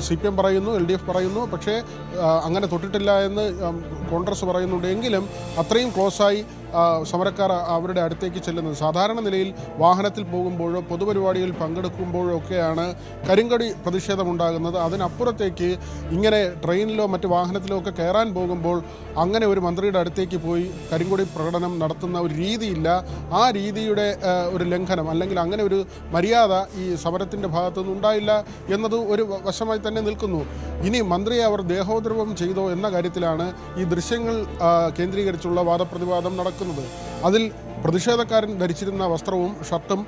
S8: CPM പറയുന്നു, LDF പറയുന്നു. പക്ഷേ അങ്ങനെ തൊട്ടിട്ടില്ല എന്ന് കോൺഗ്രസ് പറയുന്നുണ്ട്. എങ്കിലും അത്രയും ക്ലോസായി സമരക്കാർ അവരുടെ അടുത്തേക്ക് ചെല്ലുന്നത്. സാധാരണ നിലയിൽ വാഹനത്തിൽ പോകുമ്പോഴോ പൊതുപരിപാടികളിൽ പങ്കെടുക്കുമ്പോഴോ ഒക്കെയാണ് കരിങ്കൊടി പ്രതിഷേധമുണ്ടാകുന്നത്. അതിനപ്പുറത്തേക്ക് ഇങ്ങനെ ട്രെയിനിലോ മറ്റ് വാഹനത്തിലോ ഒക്കെ കയറാൻ പോകുമ്പോൾ അങ്ങനെ ഒരു മന്ത്രിയുടെ അടുത്തേക്ക് പോയി കരിങ്കൊടി പ്രകടനം നടത്തുന്ന ഒരു രീതിയില്ല. ആ രീതിയുടെ ഒരു ലംഘനം, അല്ലെങ്കിൽ അങ്ങനെ ഒരു മര്യാദ ഈ സമരത്തിൻ്റെ ഭാഗത്തുനിന്ന് ഉണ്ടായില്ല എന്നത് ഒരു വശമായി തന്നെ നിൽക്കുന്നു. ഇനി മന്ത്രിയെ അവർ ദേഹോദ്രവം ചെയ്തോ എന്ന കാര്യത്തിലാണ് ഈ ദൃശ്യങ്ങൾ കേന്ദ്രീകരിച്ചുള്ള വാദപ്രതിവാദം നടക്കുന്നത്. അതിൽ പ്രതിഷേധക്കാരൻ ധരിച്ചിരുന്ന വസ്ത്രവും ഷർട്ടും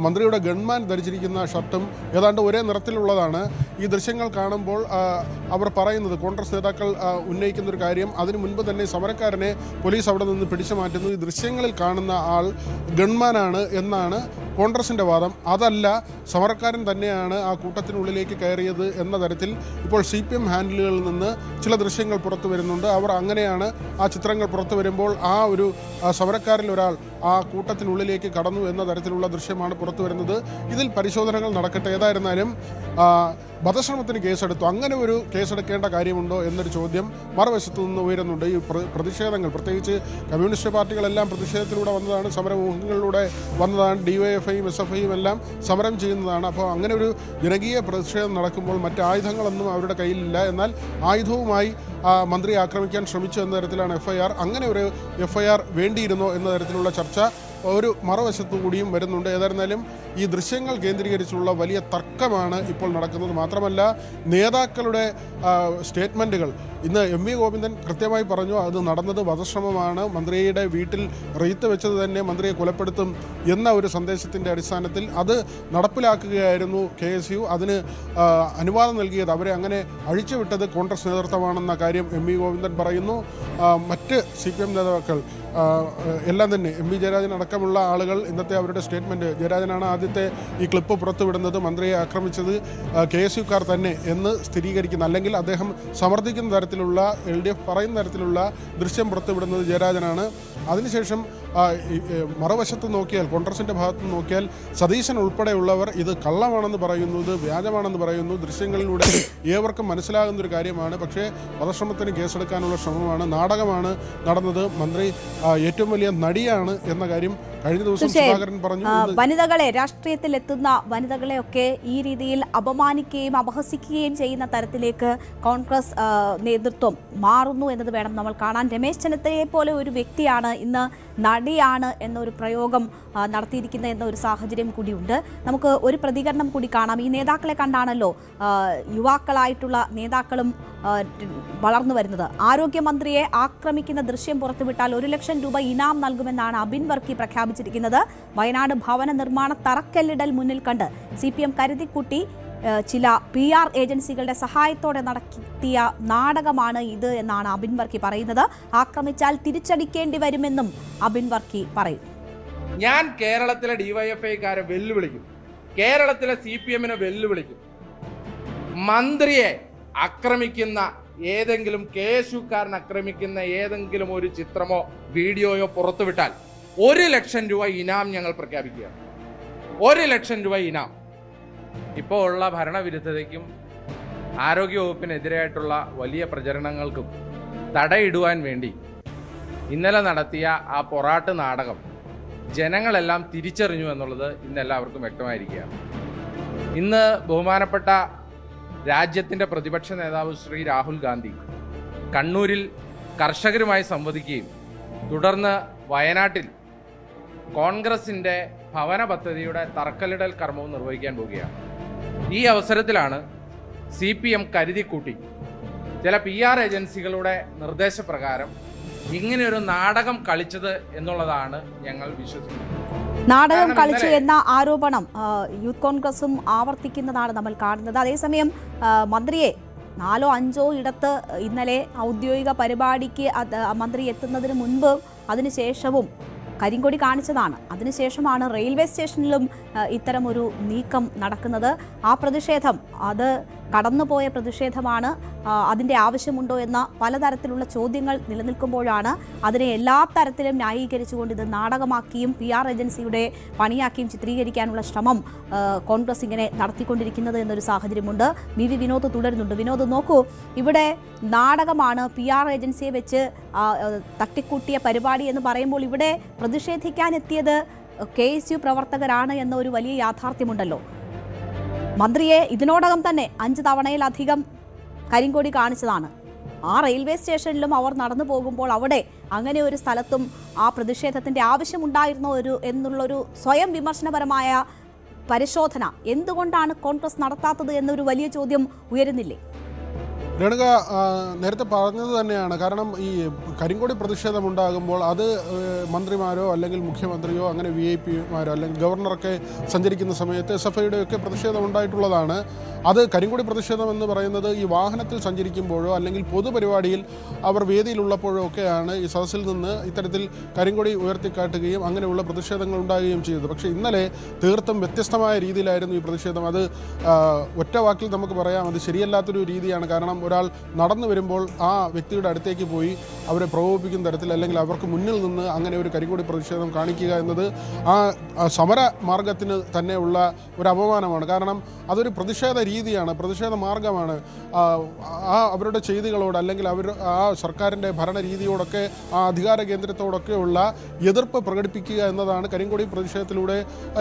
S8: മന്ത്രിയുടെ ഗൺമാൻ ധരിച്ചിരിക്കുന്ന ഷർട്ടും ഏതാണ്ട് ഒരേ നിറത്തിലുള്ളതാണ്. ഈ ദൃശ്യങ്ങൾ കാണുമ്പോൾ അവർ പറയുന്നത്, കോൺഗ്രസ് നേതാക്കൾ ഉന്നയിക്കുന്നൊരു കാര്യം, അതിനു മുൻപ് തന്നെ സമരക്കാരനെ പോലീസ് അവിടെ നിന്ന് പിടിച്ചു മാറ്റുന്നു. ഈ ദൃശ്യങ്ങളിൽ കാണുന്ന ആൾ ഗൺമാനാണ് എന്നാണ് കോൺഗ്രസിൻ്റെ വാദം. അതല്ല, സമരക്കാരൻ തന്നെയാണ് ആ കൂട്ടത്തിനുള്ളിലേക്ക് കയറിയത് എന്ന തരത്തിൽ ഇപ്പോൾ CPM ഹാൻഡിലുകളിൽ നിന്ന് ചില ദൃശ്യങ്ങൾ പുറത്തു വരുന്നുണ്ട്. അവർ അങ്ങനെയാണ് ആ ചിത്രങ്ങൾ പുറത്തു വരുമ്പോൾ ആ ഒരു സമരക്കാരിൽ ഒരാൾ ആ കൂട്ടത്തിനുള്ളിലേക്ക് കടന്നു എന്ന തരത്തിലുള്ള ദൃശ്യമാണ് പുറത്തു വരുന്നത്. ഇതിൽ പരിശോധനകൾ നടക്കട്ടെ. ഏതായിരുന്നാലും വധശ്രമത്തിന് കേസെടുത്തു. അങ്ങനെ ഒരു കേസെടുക്കേണ്ട കാര്യമുണ്ടോ എന്നൊരു ചോദ്യം മറുവശത്തു നിന്ന് ഉയരുന്നുണ്ട്. ഈ പ്രതിഷേധങ്ങൾ, പ്രത്യേകിച്ച് കമ്മ്യൂണിസ്റ്റ് പാർട്ടികളെല്ലാം പ്രതിഷേധത്തിലൂടെ വന്നതാണ്, സമരമുഖങ്ങളിലൂടെ വന്നതാണ്. DYFIയും SFIയും എല്ലാം സമരം ചെയ്യുന്നതാണ്. അപ്പോൾ അങ്ങനെ ഒരു ജനകീയ പ്രതിഷേധം നടക്കുമ്പോൾ മറ്റ് ആയുധങ്ങളൊന്നും അവരുടെ കയ്യിലില്ല. എന്നാൽ ആയുധവുമായി മന്ത്രിയെ ആക്രമിക്കാൻ ശ്രമിച്ചു എന്ന തരത്തിലാണ് FIR. അങ്ങനെ ഒരു FIR വേണ്ടിയിരുന്നോ എന്ന തരത്തിലുള്ള ചർച്ച ഒരു മറുവശത്തു കൂടിയും വരുന്നുണ്ട്. ഏതായിരുന്നാലും ഈ ദൃശ്യങ്ങൾ കേന്ദ്രീകരിച്ചുള്ള വലിയ തർക്കമാണ് ഇപ്പോൾ നടക്കുന്നത്. മാത്രമല്ല, നേതാക്കളുടെ സ്റ്റേറ്റ്മെൻറ്റുകൾ ഇന്ന് MV ഗോവിന്ദൻ കൃത്യമായി പറഞ്ഞു, അത് നടന്നത് വധശ്രമമാണ്, മന്ത്രിയുടെ വീട്ടിൽ റീത്ത് വെച്ചത് തന്നെ മന്ത്രിയെ കൊലപ്പെടുത്തും എന്ന ഒരു സന്ദേശത്തിൻ്റെ അടിസ്ഥാനത്തിൽ അത് നടപ്പിലാക്കുകയായിരുന്നു KSU. അതിന് അനുവാദം നൽകിയത്, അവരെ അങ്ങനെ അഴിച്ചുവിട്ടത് കോൺഗ്രസ് നേതൃത്വമാണെന്ന കാര്യം MV ഗോവിന്ദൻ പറയുന്നു. മറ്റ് CPM നേതാക്കൾ എല്ലാം തന്നെ MV ജയരാജൻ അടക്കമുള്ള ആളുകൾ ഇന്നത്തെ അവരുടെ സ്റ്റേറ്റ്മെൻറ്റ്, ജയരാജനാണ് ആദ്യത്തെ ഈ ക്ലിപ്പ് പുറത്തുവിടുന്നത്, മന്ത്രിയെ ആക്രമിച്ചത് KSUക്കാർ തന്നെ എന്ന് സ്ഥിരീകരിക്കുന്ന, അല്ലെങ്കിൽ അദ്ദേഹം സമർത്ഥിക്കുന്ന തരത്തിലുള്ള LDF പറയുന്ന തരത്തിലുള്ള ദൃശ്യം പുറത്തുവിടുന്നത് ജയരാജനാണ്. അതിനുശേഷം മറുവശത്ത് നോക്കിയാൽ, കോൺഗ്രസിൻ്റെ ഭാഗത്ത് നോക്കിയാൽ സതീശൻ ഉൾപ്പെടെയുള്ളവർ ഇത് കള്ളമാണെന്ന് പറയുന്നു, ഇത് വ്യാജമാണെന്ന് പറയുന്നു. ദൃശ്യങ്ങളിലൂടെ ഏവർക്കും മനസ്സിലാകുന്ന ഒരു കാര്യമാണ്. പക്ഷേ വധശ്രമത്തിന് കേസെടുക്കാനുള്ള ശ്രമമാണ്, നാടകമാണ് നടന്നത്. മന്ത്രി ഏറ്റവും വലിയ നടിയാണ് എന്ന കാര്യം കഴിഞ്ഞ ദിവസം സുധാകരൻ പറഞ്ഞു.
S1: വനിതകളെ, രാഷ്ട്രീയത്തിൽ എത്തുന്ന വനിതകളെയൊക്കെ ഈ രീതിയിൽ അപമാനിക്കുകയും അപഹസിക്കുകയും ചെയ്യുന്ന തരത്തിലേക്ക് കോൺഗ്രസ് നേതൃത്വം മാറുന്നു എന്നത് വേണം നമ്മൾ കാണാൻ. രമേശ് ചെന്നിത്തലയെ പോലെ ഒരു വ്യക്തിയാണ് ഇന്ന് നടിയാണ് എന്നൊരു പ്രയോഗം നടത്തിയിരിക്കുന്ന എന്ന ഒരു സാഹചര്യം കൂടിയുണ്ട്. നമുക്ക് ഒരു പ്രതികരണം കൂടി കാണാം. ഈ നേതാക്കളെ കണ്ടാണല്ലോ യുവാക്കളായിട്ടുള്ള നേതാക്കളും വളർന്നു വരുന്നത്. ആരോഗ്യമന്ത്രിയെ ആക്രമിക്കുന്ന ദൃശ്യം പുറത്തുവിട്ടാൽ 1 ലക്ഷം രൂപ ഇനാം നൽകുമെന്നാണ് അബിൻ വർക്കി പ്രഖ്യാപിച്ചിരിക്കുന്നത്. വയനാട് ഭവന നിർമ്മാണ തറക്കല്ലിടൽ മുന്നിൽ കണ്ട് CPM കരുതിക്കുട്ടി ചില PR ഏജൻസികളുടെ സഹായത്തോടെ നടത്തിയ നാടകമാണ് ഇത് എന്നാണ് അബിൻ വർക്കി പറയുന്നത്. ആക്രമിച്ചാൽ തിരിച്ചടിക്കേണ്ടി വരുമെന്നും അബിൻ വർക്കി പറയും.
S9: ഞാൻ കേരളത്തിലെ DYFIക്കാരെ വെല്ലുവിളിക്കും, കേരളത്തിലെ CPMനെ വെല്ലുവിളിക്കും. മന്ത്രിയെ ആക്രമിക്കുന്ന ഏതെങ്കിലും KSUക്കാരൻ ആക്രമിക്കുന്ന ഏതെങ്കിലും ഒരു ചിത്രമോ വീഡിയോയോ പുറത്തുവിട്ടാൽ 1 ലക്ഷം രൂപ ഇനാം ഞങ്ങൾ പ്രഖ്യാപിക്കുക. 1 ലക്ഷം രൂപ ഇനാം. ഇപ്പോൾ ഉള്ള ഭരണവിരുദ്ധതയ്ക്കും ആരോഗ്യവകുപ്പിനെതിരായിട്ടുള്ള വലിയ പ്രചരണങ്ങൾക്കും തടയിടുവാൻ വേണ്ടി ഇന്നലെ നടത്തിയ ആ പൊറാട്ട് നാടകം ജനങ്ങളെല്ലാം തിരിച്ചറിഞ്ഞു എന്നുള്ളത് ഇന്നെല്ലാവർക്കും വ്യക്തമായിരിക്കുകയാണ്. ഇന്ന് ബഹുമാനപ്പെട്ട രാജ്യത്തിൻ്റെ പ്രതിപക്ഷ നേതാവ് ശ്രീ രാഹുൽ ഗാന്ധി കണ്ണൂരിൽ കർഷകരുമായി സംവദിക്കുകയും തുടർന്ന് വയനാട്ടിൽ കോൺഗ്രസിൻ്റെ ഭവന പദ്ധതിയുടെ തറക്കല്ലിടൽ കർമ്മവും നിർവഹിക്കാൻ പോവുകയാണ്. ഈ അവസരത്തിലാണ് CPM കരുതിക്കൂട്ടി ചില PR ഏജൻസികളുടെ നിർദ്ദേശപ്രകാരം ഇങ്ങനെയൊരു നാടകം കളിച്ചത് എന്നുള്ളതാണ് ഞങ്ങൾ വിശ്വസിക്കുന്നത്.
S1: നാടകം കളിച്ചു എന്ന ആരോപണം യൂത്ത് കോൺഗ്രസും ആവർത്തിക്കുന്നതാണ് നമ്മൾ കാണുന്നത്. അതേസമയം മന്ത്രിയെ 4 or 5 ഇടത്ത് ഇന്നലെ ഔദ്യോഗിക പരിപാടിക്ക് മന്ത്രി എത്തുന്നതിന് മുൻപ് അതിനുശേഷവും കരിങ്കൊടി കാണിച്ചതാണ്. അതിനുശേഷമാണ് റെയിൽവേ സ്റ്റേഷനിലും ഇത്തരമൊരു നീക്കം നടക്കുന്നത്. ആ പ്രതിഷേധം അത് കടന്നുപോയ പ്രതിഷേധമാണ്. അതിൻ്റെ ആവശ്യമുണ്ടോ എന്ന പലതരത്തിലുള്ള ചോദ്യങ്ങൾ നിലനിൽക്കുമ്പോഴാണ് അതിനെ എല്ലാ തരത്തിലും ന്യായീകരിച്ചുകൊണ്ട് ഇത് നാടകമാക്കിയും PR ഏജൻസിയുടെ പണിയാക്കിയും ചിത്രീകരിക്കാനുള്ള ശ്രമം കോൺഗ്രസ് ഇങ്ങനെ നടത്തിക്കൊണ്ടിരിക്കുന്നത് എന്നൊരു സാഹചര്യമുണ്ട്. VV വിനോദ് തുടരുന്നുണ്ട്. വിനോദ്, നോക്കൂ, ഇവിടെ നാടകമാണ്, PR ഏജൻസിയെ വെച്ച് തട്ടിക്കൂട്ടിയ പരിപാടി എന്ന് പറയുമ്പോൾ ഇവിടെ പ്രതിഷേധിക്കാനെത്തിയത് KSU പ്രവർത്തകരാണ് എന്ന ഒരു വലിയ യാഥാർത്ഥ്യമുണ്ടല്ലോ. മന്ത്രിയെ ഇതിനോടകം തന്നെ 5 തവണയിലധികം കരിങ്കൊടി കാണിച്ചതാണ്. ആ റെയിൽവേ സ്റ്റേഷനിലും അവർ നടന്നു പോകുമ്പോൾ അവിടെ അങ്ങനെ ഒരു സ്ഥലത്തും ആ പ്രതിഷേധത്തിൻ്റെ ആവശ്യമുണ്ടായിരുന്നോ എന്നുള്ളൊരു സ്വയം വിമർശനപരമായ പരിശോധന എന്തുകൊണ്ടാണ് കോൺഗ്രസ് നടത്താത്തത് എന്നൊരു വലിയ ചോദ്യം ഉയരുന്നില്ലേ?
S8: രേണുക നേരത്തെ പറഞ്ഞത് തന്നെയാണ്. കാരണം ഈ കരിങ്കൊടി പ്രതിഷേധമുണ്ടാകുമ്പോൾ അത് മന്ത്രിമാരോ അല്ലെങ്കിൽ മുഖ്യമന്ത്രിയോ അങ്ങനെ VIP-മാരോ അല്ലെങ്കിൽ ഗവർണറൊക്കെ സഞ്ചരിക്കുന്ന സമയത്ത് SFIയുടെ ഒക്കെ പ്രതിഷേധം ഉണ്ടായിട്ടുള്ളതാണ്. അത് കരിങ്കൊടി പ്രതിഷേധം എന്ന് പറയുന്നത് ഈ വാഹനത്തിൽ സഞ്ചരിക്കുമ്പോഴോ അല്ലെങ്കിൽ പൊതുപരിപാടിയിൽ അവർ വേദിയിലുള്ളപ്പോഴോ ഒക്കെയാണ് ഈ സദസ്സിൽ നിന്ന് ഇത്തരത്തിൽ കരിങ്കൊടി ഉയർത്തിക്കാട്ടുകയും അങ്ങനെയുള്ള പ്രതിഷേധങ്ങൾ ഉണ്ടാകുകയും ചെയ്തത്. പക്ഷേ ഇന്നലെ തീർത്തും വ്യത്യസ്തമായ രീതിയിലായിരുന്നു ഈ പ്രതിഷേധം. അത് ഒറ്റ വാക്കിൽ നമുക്ക് പറയാം, അത് ശരിയല്ലാത്തൊരു രീതിയാണ്. കാരണം ഒരാൾ നടന്നു വരുമ്പോൾ ആ വ്യക്തിയുടെ അടുത്തേക്ക് പോയി അവരെ പ്രകോപിപ്പിക്കുന്ന തരത്തിൽ അല്ലെങ്കിൽ അവർക്ക് മുന്നിൽ നിന്ന് അങ്ങനെ ഒരു കരിങ്കൊടി പ്രതിഷേധം കാണിക്കുക എന്നത് ആ സമര മാർഗത്തിന് തന്നെയുള്ള ഒരു അപമാനമാണ്. കാരണം അതൊരു പ്രതിഷേധ രീതിയാണ്, പ്രതിഷേധ മാർഗമാണ്. ആ അവരുടെ ചെയ്തികളോട് അല്ലെങ്കിൽ ആ സർക്കാരിൻ്റെ ഭരണരീതിയോടൊക്കെ ആ അധികാര കേന്ദ്രത്തോടൊക്കെയുള്ള എതിർപ്പ് പ്രകടിപ്പിക്കുക എന്നതാണ് കരിങ്കൊടി പ്രതിഷേധത്തിലൂടെ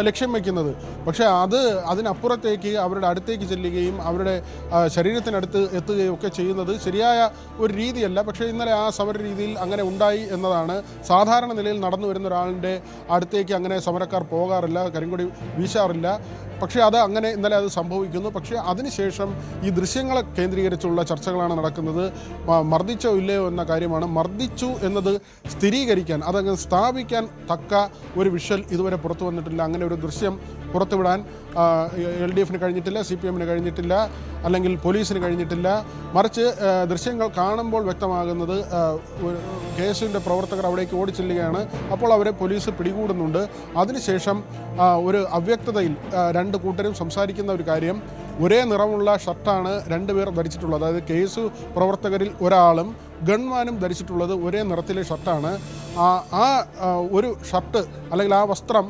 S8: ലക്ഷ്യം വയ്ക്കുന്നത്. പക്ഷേ അതിനപ്പുറത്തേക്ക് അവരുടെ അടുത്തേക്ക് ചെല്ലുകയും അവരുടെ ശരീരത്തിനടുത്ത് എത്തുകയും ഒക്കെ ചെയ്യുന്നത് ശരിയായ ഒരു രീതിയല്ല. പക്ഷേ ഇന്നലെ ആ സമര രീതിയിൽ അങ്ങനെ ഉണ്ടായി എന്നതാണ്. സാധാരണ നിലയിൽ നടന്നു വരുന്ന ഒരാളിൻ്റെ അടുത്തേക്ക് അങ്ങനെ സമരക്കാർ പോകാറില്ല, കരിങ്കൊടി വീശാറില്ല. പക്ഷേ അങ്ങനെ ഇന്നലെ അത് സംഭവിക്കുന്നു. പക്ഷേ അതിനുശേഷം ഈ ദൃശ്യങ്ങളെ കേന്ദ്രീകരിച്ചുള്ള ചർച്ചകളാണ് നടക്കുന്നത്. മർദ്ദിച്ചോ ഇല്ലയോ എന്ന കാര്യമാണ്. മർദ്ദിച്ചു എന്നത് സ്ഥിരീകരിക്കാൻ, അതങ്ങ് സ്ഥാപിക്കാൻ തക്ക ഒരു വിഷ്വൽ ഇതുവരെ പുറത്തു വന്നിട്ടില്ല. അങ്ങനെ ഒരു ദൃശ്യം പുറത്തുവിടാൻ LDFന് കഴിഞ്ഞിട്ടില്ല, CPMന് കഴിഞ്ഞിട്ടില്ല, അല്ലെങ്കിൽ പോലീസിന് കഴിഞ്ഞിട്ടില്ല. മറിച്ച് ദൃശ്യങ്ങൾ കാണുമ്പോൾ വ്യക്തമാകുന്നത് KSUവിൻ്റെ പ്രവർത്തകർ അവിടേക്ക് ഓടിച്ചെല്ലുകയാണ്. അപ്പോൾ അവരെ പോലീസ് പിടികൂടുന്നുണ്ട്. അതിനുശേഷം ഒരു അവ്യക്തതയിൽ 2 കൂട്ടരും സംസാരിക്കുന്ന ഒരു കാര്യം, ഒരേ നിറമുള്ള ഷർട്ടാണ് 2 പേർ ധരിച്ചിട്ടുള്ളത്. അതായത് KSU പ്രവർത്തകരിൽ ഒരാളും ഗൺമാനും ധരിച്ചിട്ടുള്ളത് ഒരേ നിറത്തിലെ ഷർട്ടാണ്. ഒരു ഷർട്ട് അല്ലെങ്കിൽ ആ വസ്ത്രം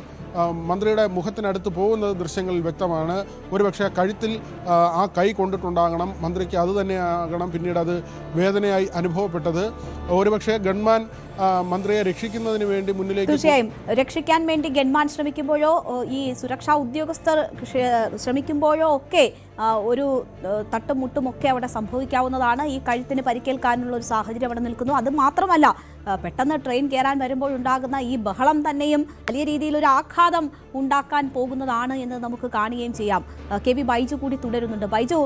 S8: മന്ത്രിയുടെ മുഖത്തിനടുത്ത് പോകുന്നത് ദൃശ്യങ്ങളിൽ വ്യക്തമാണ്. ഒരുപക്ഷെ കഴുത്തിൽ ആ കൈ കൊണ്ടിട്ടുണ്ടാകണം, മന്ത്രിക്ക് അത് തന്നെയാകണം പിന്നീട് അത് വേദനയായി അനുഭവപ്പെട്ടത്. ഒരുപക്ഷെ ഗൺമാൻ മന്ത്രിയെ രക്ഷിക്കുന്നതിന് വേണ്ടി മുന്നിലേക്ക്
S1: തീർച്ചയായും രക്ഷിക്കാൻ വേണ്ടി ഗൺമാൻ ശ്രമിക്കുമ്പോഴോ ഈ സുരക്ഷാ ഉദ്യോഗസ്ഥർ ശ്രമിക്കുമ്പോഴോ ഒക്കെ ഒരു തട്ടുമുട്ടുമൊക്കെ അവിടെ സംഭവിക്കാവുന്നതാണ്. ഈ കഴുത്തിന് പരിക്കേൽക്കാനുള്ള ഒരു സാഹചര്യം അവിടെ നിൽക്കുന്നു. അത് മാത്രമല്ല, പെട്ടെന്ന് ട്രെയിൻ കയറാൻ വരുമ്പോഴുണ്ടാകുന്ന ഈ ബഹളം തന്നെയും വലിയ രീതിയിലൊരു ആഘാതം ഉണ്ടാക്കാൻ പോകുന്നതാണ് എന്ന് നമുക്ക് കാണുകയും ചെയ്യാം. കെ.വി. ബൈജു കൂടി തുടരുന്നുണ്ട്. ബൈജു,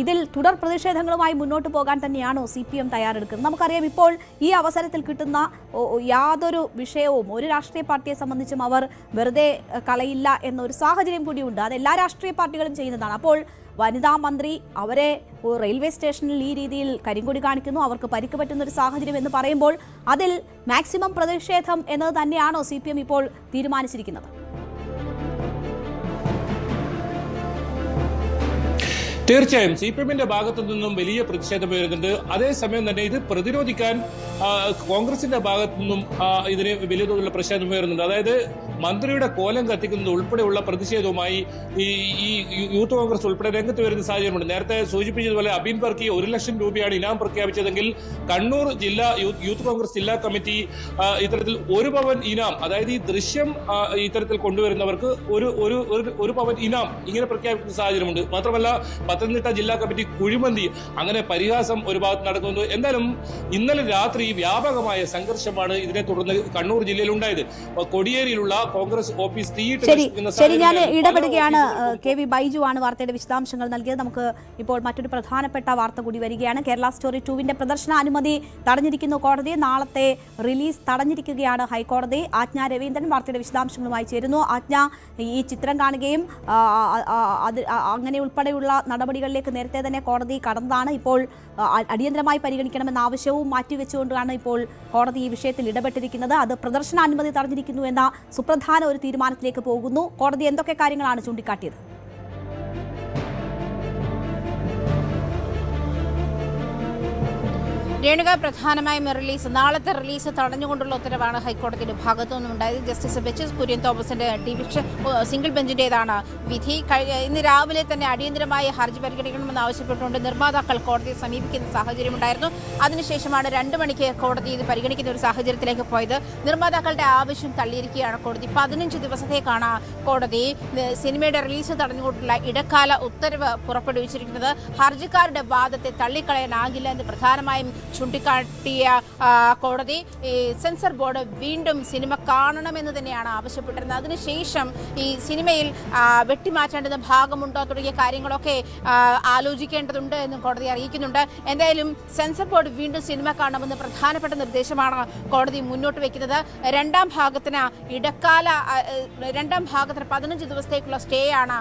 S1: ഇതിൽ തുടർ പ്രതിഷേധങ്ങളുമായി മുന്നോട്ട് പോകാൻ തന്നെയാണോ CPM തയ്യാറെടുക്കുന്നത്? നമുക്കറിയാം, ഇപ്പോൾ ഈ അവസരത്തിൽ കിട്ടുന്ന യാതൊരു വിഷയവും ഒരു രാഷ്ട്രീയ പാർട്ടിയെ സംബന്ധിച്ചും അവർ വെറുതെ കളയില്ല എന്നൊരു സാഹചര്യം കൂടിയുണ്ട്. അത് എല്ലാ രാഷ്ട്രീയ പാർട്ടികളും ചെയ്യുന്നതാണ്. അപ്പോൾ വനിതാ മന്ത്രി അവരെ റെയിൽവേ സ്റ്റേഷനിൽ ഈ രീതിയിൽ കരിങ്കൊടി കാണിക്കുന്നു, അവർക്ക് പരിക്ക് പറ്റുന്ന ഒരു സാഹചര്യം എന്ന് പറയുമ്പോൾ അതിൽ മാക്സിമം പ്രതിഷേധം എന്നത് തന്നെയാണോ CPM ഇപ്പോൾ തീരുമാനിച്ചിരിക്കുന്നത്?
S7: തീർച്ചയായും CPM-ന്റെ ഭാഗത്തു നിന്നും വലിയ പ്രതിഷേധം വരുന്നുണ്ട്. അതേസമയം തന്നെ ഇത് പ്രതിരോധിക്കാൻ കോൺഗ്രസിന്റെ ഭാഗത്തു നിന്നും ഇതിന് വലിയ തോതിലുള്ള പ്രതിഷേധം വരുന്നുണ്ട്. അതായത് മന്ത്രിയുടെ കോലം കത്തിക്കുന്നത് ഉൾപ്പെടെയുള്ള പ്രതിഷേധവുമായി ഈ യൂത്ത് കോൺഗ്രസ് ഉൾപ്പെടെ രംഗത്ത് വരുന്ന സാഹചര്യമുണ്ട്. നേരത്തെ സൂചിപ്പിച്ചതുപോലെ അബീൻ ഫർക്കി 1 ലക്ഷം രൂപയാണ് ഇനാം പ്രഖ്യാപിച്ചതെങ്കിൽ കണ്ണൂർ ജില്ലാ യൂത്ത് കോൺഗ്രസ് ജില്ലാ കമ്മിറ്റി ഇത്തരത്തിൽ 1 പവൻ ഇനാം, അതായത് ഈ ദൃശ്യം ഇത്തരത്തിൽ കൊണ്ടുവരുന്നവർക്ക് ഒരു പവൻ ഇനാം ഇങ്ങനെ പ്രഖ്യാപിക്കുന്ന സാഹചര്യമുണ്ട്. മാത്രമല്ല പത്തനംതിട്ട ജില്ലാ കമ്മിറ്റി കുഴിമന്തി, അങ്ങനെ പരിഹാസം ഒരു ഭാഗത്ത് നടക്കുന്നു. എന്തായാലും ഇന്നലെ രാത്രി വ്യാപകമായ സംഘർഷമാണ് ഇതിനെ തുടർന്ന് കണ്ണൂർ ജില്ലയിൽ ഉണ്ടായത്. കൊടിയേരിയിലുള്ള കോൺഗ്രസ് ഓഫീസ്
S1: ശരി, ഞാൻ ഇടപെടുകയാണ്. കെ.വി. ബൈജു ആണ് വാർത്തയുടെ വിശദാംശങ്ങൾ നൽകിയത്. നമുക്ക് ഇപ്പോൾ മറ്റൊരു പ്രധാനപ്പെട്ട വാർത്ത കൂടി വരികയാണ്. കേരള സ്റ്റോറി 2-വിന്റെ പ്രദർശന അനുമതി തടഞ്ഞിരിക്കുന്നു കോടതി. നാളത്തെ റിലീസ് തടഞ്ഞിരിക്കുകയാണ് ഹൈക്കോടതി. ആജ്ഞ രവീന്ദ്രൻ വാർത്തയുടെ വിശദാംശങ്ങളുമായി ചേരുന്നു. ആജ്ഞ, ഈ ചിത്രം കാണുകയും അങ്ങനെ ഉൾപ്പെടെയുള്ള നടപടികളിലേക്ക് നേരത്തെ തന്നെ കോടതി കടന്നതാണ്. ഇപ്പോൾ അടിയന്തരമായി പരിഗണിക്കണമെന്ന ആവശ്യവും മാറ്റിവെച്ചുകൊണ്ടാണ് ഇപ്പോൾ കോടതി ഈ വിഷയത്തിൽ ഇടപെട്ടിരിക്കുന്നത്. അത് പ്രദർശനാനുമതി തടഞ്ഞിരിക്കുന്നു എന്ന സുപ്രധാന ഒരു തീരുമാനത്തിലേക്ക് പോകുന്നു. കോടതി എന്തൊക്കെ കാര്യങ്ങളാണ് ചൂണ്ടിക്കാട്ടിയത്?
S10: രേണുക, പ്രധാനമായും നാളത്തെ റിലീസ് തടഞ്ഞുകൊണ്ടുള്ള ഉത്തരവാണ് ഹൈക്കോടതിയുടെ ഭാഗത്തു നിന്നുണ്ടായത്. ജസ്റ്റിസ് ബെച്ചസ് കുര്യൻ തോമസിന്റെ ഡിവിഷൻ സിംഗിൾ ബെഞ്ചിന്റേതാണ് വിധി. ഇന്ന് രാവിലെ തന്നെ അടിയന്തരമായി ഹർജി പരിഗണിക്കണമെന്ന് ആവശ്യപ്പെട്ടുകൊണ്ട് നിർമ്മാതാക്കൾ കോടതിയെ സമീപിക്കുന്ന സാഹചര്യമുണ്ടായിരുന്നു. അതിനുശേഷമാണ് 2 മണിക്ക് കോടതി ഇത് പരിഗണിക്കുന്ന ഒരു സാഹചര്യത്തിലേക്ക് പോയത്. നിർമ്മാതാക്കളുടെ ആവശ്യം തള്ളിയിരിക്കുകയാണ് കോടതി. 15 ദിവസത്തേക്കാണ് കോടതി സിനിമയുടെ റിലീസ് തടഞ്ഞുകൊണ്ടുള്ള ഇടക്കാല ഉത്തരവ് പുറപ്പെടുവിച്ചിരിക്കുന്നത്. ഹർജിക്കാരുടെ വാദത്തെ തള്ളിക്കളയാനാകില്ല എന്ന് പ്രധാനമായും ചൂണ്ടിക്കാട്ടിയ കോടതി സെൻസർ ബോർഡ് വീണ്ടും സിനിമ കാണണമെന്ന് തന്നെയാണ് ആവശ്യപ്പെട്ടിരുന്നത്. അതിനുശേഷം ഈ സിനിമയിൽ വെട്ടിമാറ്റേണ്ടുന്ന ഭാഗമുണ്ടോ തുടങ്ങിയ കാര്യങ്ങളൊക്കെ ആലോചിക്കേണ്ടതുണ്ട് എന്നും കോടതി അറിയിക്കുന്നുണ്ട്. എന്തായാലും സെൻസർ ബോർഡ് വീണ്ടും സിനിമ കാണണമെന്ന് പ്രധാനപ്പെട്ട നിർദ്ദേശമാണ് കോടതി മുന്നോട്ട് വയ്ക്കുന്നത്. രണ്ടാം ഭാഗത്തിന് 15 ദിവസത്തേക്കുള്ള സ്റ്റേ ആണ്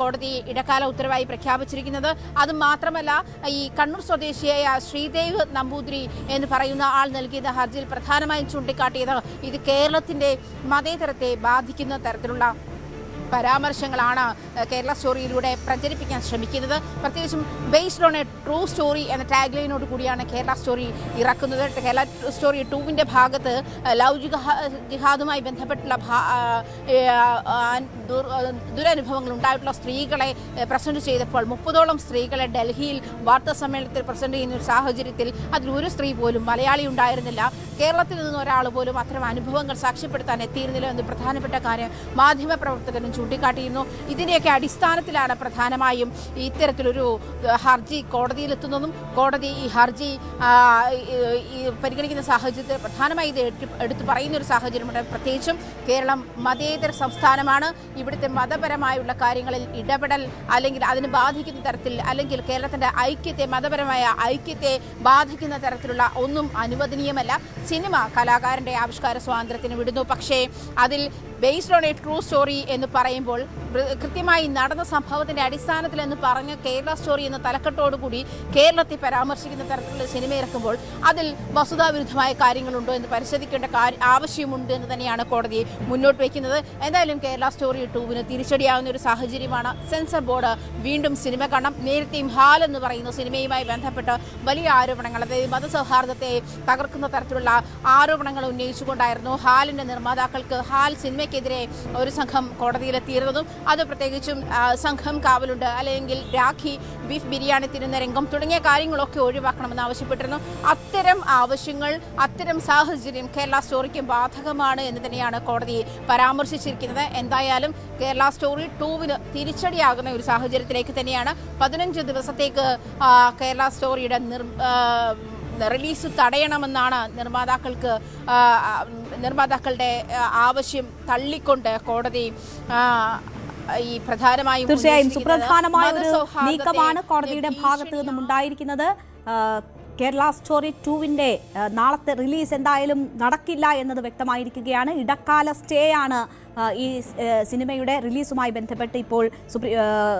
S10: കോടതി ഇടക്കാല ഉത്തരവായി പ്രഖ്യാപിച്ചിരിക്കുന്നത്. അത് മാത്രമല്ല, ഈ കണ്ണൂർ സ്വദേശിയായ ശ്രീദേവ് നമ്പൂതിരി എന്ന് പറയുന്ന ആൾ നൽകിയ ഹർജിയിൽ പ്രധാനമായും ചൂണ്ടിക്കാട്ടിയത് ഇത് കേരളത്തിന്റെ മതേതരത്തെ ബാധിക്കുന്ന തരത്തിലുള്ള പരാമർശങ്ങളാണ് കേരള സ്റ്റോറിയിലൂടെ പ്രചരിപ്പിക്കാൻ ശ്രമിക്കുന്നത്. പ്രത്യേകിച്ചും based on A true story എന്ന ടാഗ് ലൈനോട് കൂടിയാണ് കേരള സ്റ്റോറി ഇറക്കുന്നത്. കേരള സ്റ്റോറി 2-വിന്റെ ഭാഗത്ത് ലവ് ജിഹാദുമായി ബന്ധപ്പെട്ടുള്ള ദുരനുഭവങ്ങൾ ഉണ്ടായിട്ടുള്ള സ്ത്രീകളെ പ്രസന്റ് ചെയ്തപ്പോൾ 30ഓളം സ്ത്രീകളെ ഡൽഹിയിൽ വാർത്താ സമ്മേളനത്തിൽ പ്രസന്റ് ചെയ്യുന്ന ഒരു സാഹചര്യത്തിൽ അതിലൊരു സ്ത്രീ പോലും മലയാളി ഉണ്ടായിരുന്നില്ല. കേരളത്തിൽ നിന്ന് ഒരാൾ പോലും അത്തരം അനുഭവങ്ങൾ സാക്ഷ്യപ്പെടുത്താൻ എത്തിയിരുന്നില്ല എന്ന് പ്രധാനപ്പെട്ട കാര്യം മാധ്യമപ്രവർത്തകരും ചൂണ്ടിക്കാട്ടിയിരുന്നു. ഇതിന്റെയൊക്കെ അടിസ്ഥാനത്തിലാണ് പ്രധാനമായും ഇത്തരത്തിലൊരു ഹർജി കോടതിയിലെത്തുന്നതും കോടതി ഈ ഹർജി പരിഗണിക്കുന്ന സാഹചര്യത്തിൽ പ്രധാനമായി ഇത് എടുത്തു പറയുന്ന ഒരു സാഹചര്യമുണ്ട്. പ്രത്യേകിച്ചും കേരളം മതേതര സംസ്ഥാനമാണ്. ഇവിടുത്തെ മതപരമായുള്ള കാര്യങ്ങളിൽ ഇടപെടൽ അല്ലെങ്കിൽ അതിന് ബാധിക്കുന്ന തരത്തിൽ അല്ലെങ്കിൽ കേരളത്തിന്റെ ഐക്യത്തെ മതപരമായ ഐക്യത്തെ ബാധിക്കുന്ന തരത്തിലുള്ള ഒന്നും അനുവദനീയമല്ല. സിനിമ കലാകാരന്റെ ആവിഷ്കാര സ്വാതന്ത്ര്യത്തിന് വിടുന്നു. പക്ഷേ അതിൽ based on A true story എന്ന് പറയുമ്പോൾ കൃത്യമായി നടന്ന സംഭവത്തിന്റെ അടിസ്ഥാനത്തിൽ എന്ന് പറഞ്ഞ് കേരള സ്റ്റോറി എന്ന തലക്കെട്ടോടുകൂടി കേരളത്തെ പരാമർശിക്കുന്ന തരത്തിലുള്ള സിനിമ ഇറക്കുമ്പോൾ അതിൽ വസ്തുതാവിരുദ്ധമായ കാര്യങ്ങളുണ്ടോ എന്ന് പരിശോധിക്കേണ്ട ആവശ്യമുണ്ട് എന്ന് തന്നെയാണ് കോടതി മുന്നോട്ട് വയ്ക്കുന്നത്. എന്തായാലും കേരള സ്റ്റോറി 2 തിരിച്ചടിയാവുന്ന ഒരു സാഹചര്യമാണ്. സെൻസർ ബോർഡ് വീണ്ടും സിനിമ കാണണം. നേരത്തെയും ഹാൽ എന്ന് പറയുന്ന സിനിമയുമായി ബന്ധപ്പെട്ട് വലിയ ആരോപണങ്ങൾ, അതായത് മതസൗഹാർദ്ദത്തെ തകർക്കുന്ന തരത്തിലുള്ള ആരോപണങ്ങൾ ഉന്നയിച്ചുകൊണ്ടായിരുന്നു ഹാലിന്റെ നിർമ്മാതാക്കൾക്ക് ഹാൽ സിനിമയ്ക്കെതിരെ ഒരു സംഘം കോടതിയിലെത്തിയിരുന്നതും. അത് പ്രത്യേകിച്ചും സംഘം കാവലുണ്ട്, അല്ലെങ്കിൽ രാഖി ബീഫ് ബിരിയാണി തിരുന്ന രംഗം തുടങ്ങിയ കാര്യങ്ങളൊക്കെ ഒഴിവാക്കണമെന്ന് ആവശ്യപ്പെട്ടിരുന്നു. അത്തരം ആവശ്യങ്ങൾ, അത്തരം സാഹചര്യം കേരള സ്റ്റോറിക്ക് ബാധകമാണ് എന്ന് തന്നെയാണ് കോടതി പരാമർശിച്ചിരിക്കുന്നത്. എന്തായാലും കേരള സ്റ്റോറി 2 തിരിച്ചടിയാകുന്ന ഒരു സാഹചര്യത്തിലേക്ക് തന്നെയാണ്. 15 ദിവസത്തേക്ക് കേരള സ്റ്റോറിയുടെ റിലീസ് തടയണമെന്നാണ് നിർമ്മാതാക്കളുടെ ആവശ്യം തള്ളിക്കൊണ്ട് കോടതി ഈ പ്രധാനമായും
S1: തീർച്ചയായും സുപ്രധാനമായ ഒരു നീക്കമാണ് കോടതിയുടെ ഭാഗത്തു നിന്നും ഉണ്ടായിരിക്കുന്നത്. കേരള സ്റ്റോറി 2 നാളത്തെ റിലീസ് എന്തായാലും നടക്കില്ല എന്നത് വ്യക്തമായിരിക്കുകയാണ്. ഇടക്കാല സ്റ്റേ ആണ് ഈ സിനിമയുടെ റിലീസുമായി ബന്ധപ്പെട്ട് ഇപ്പോൾ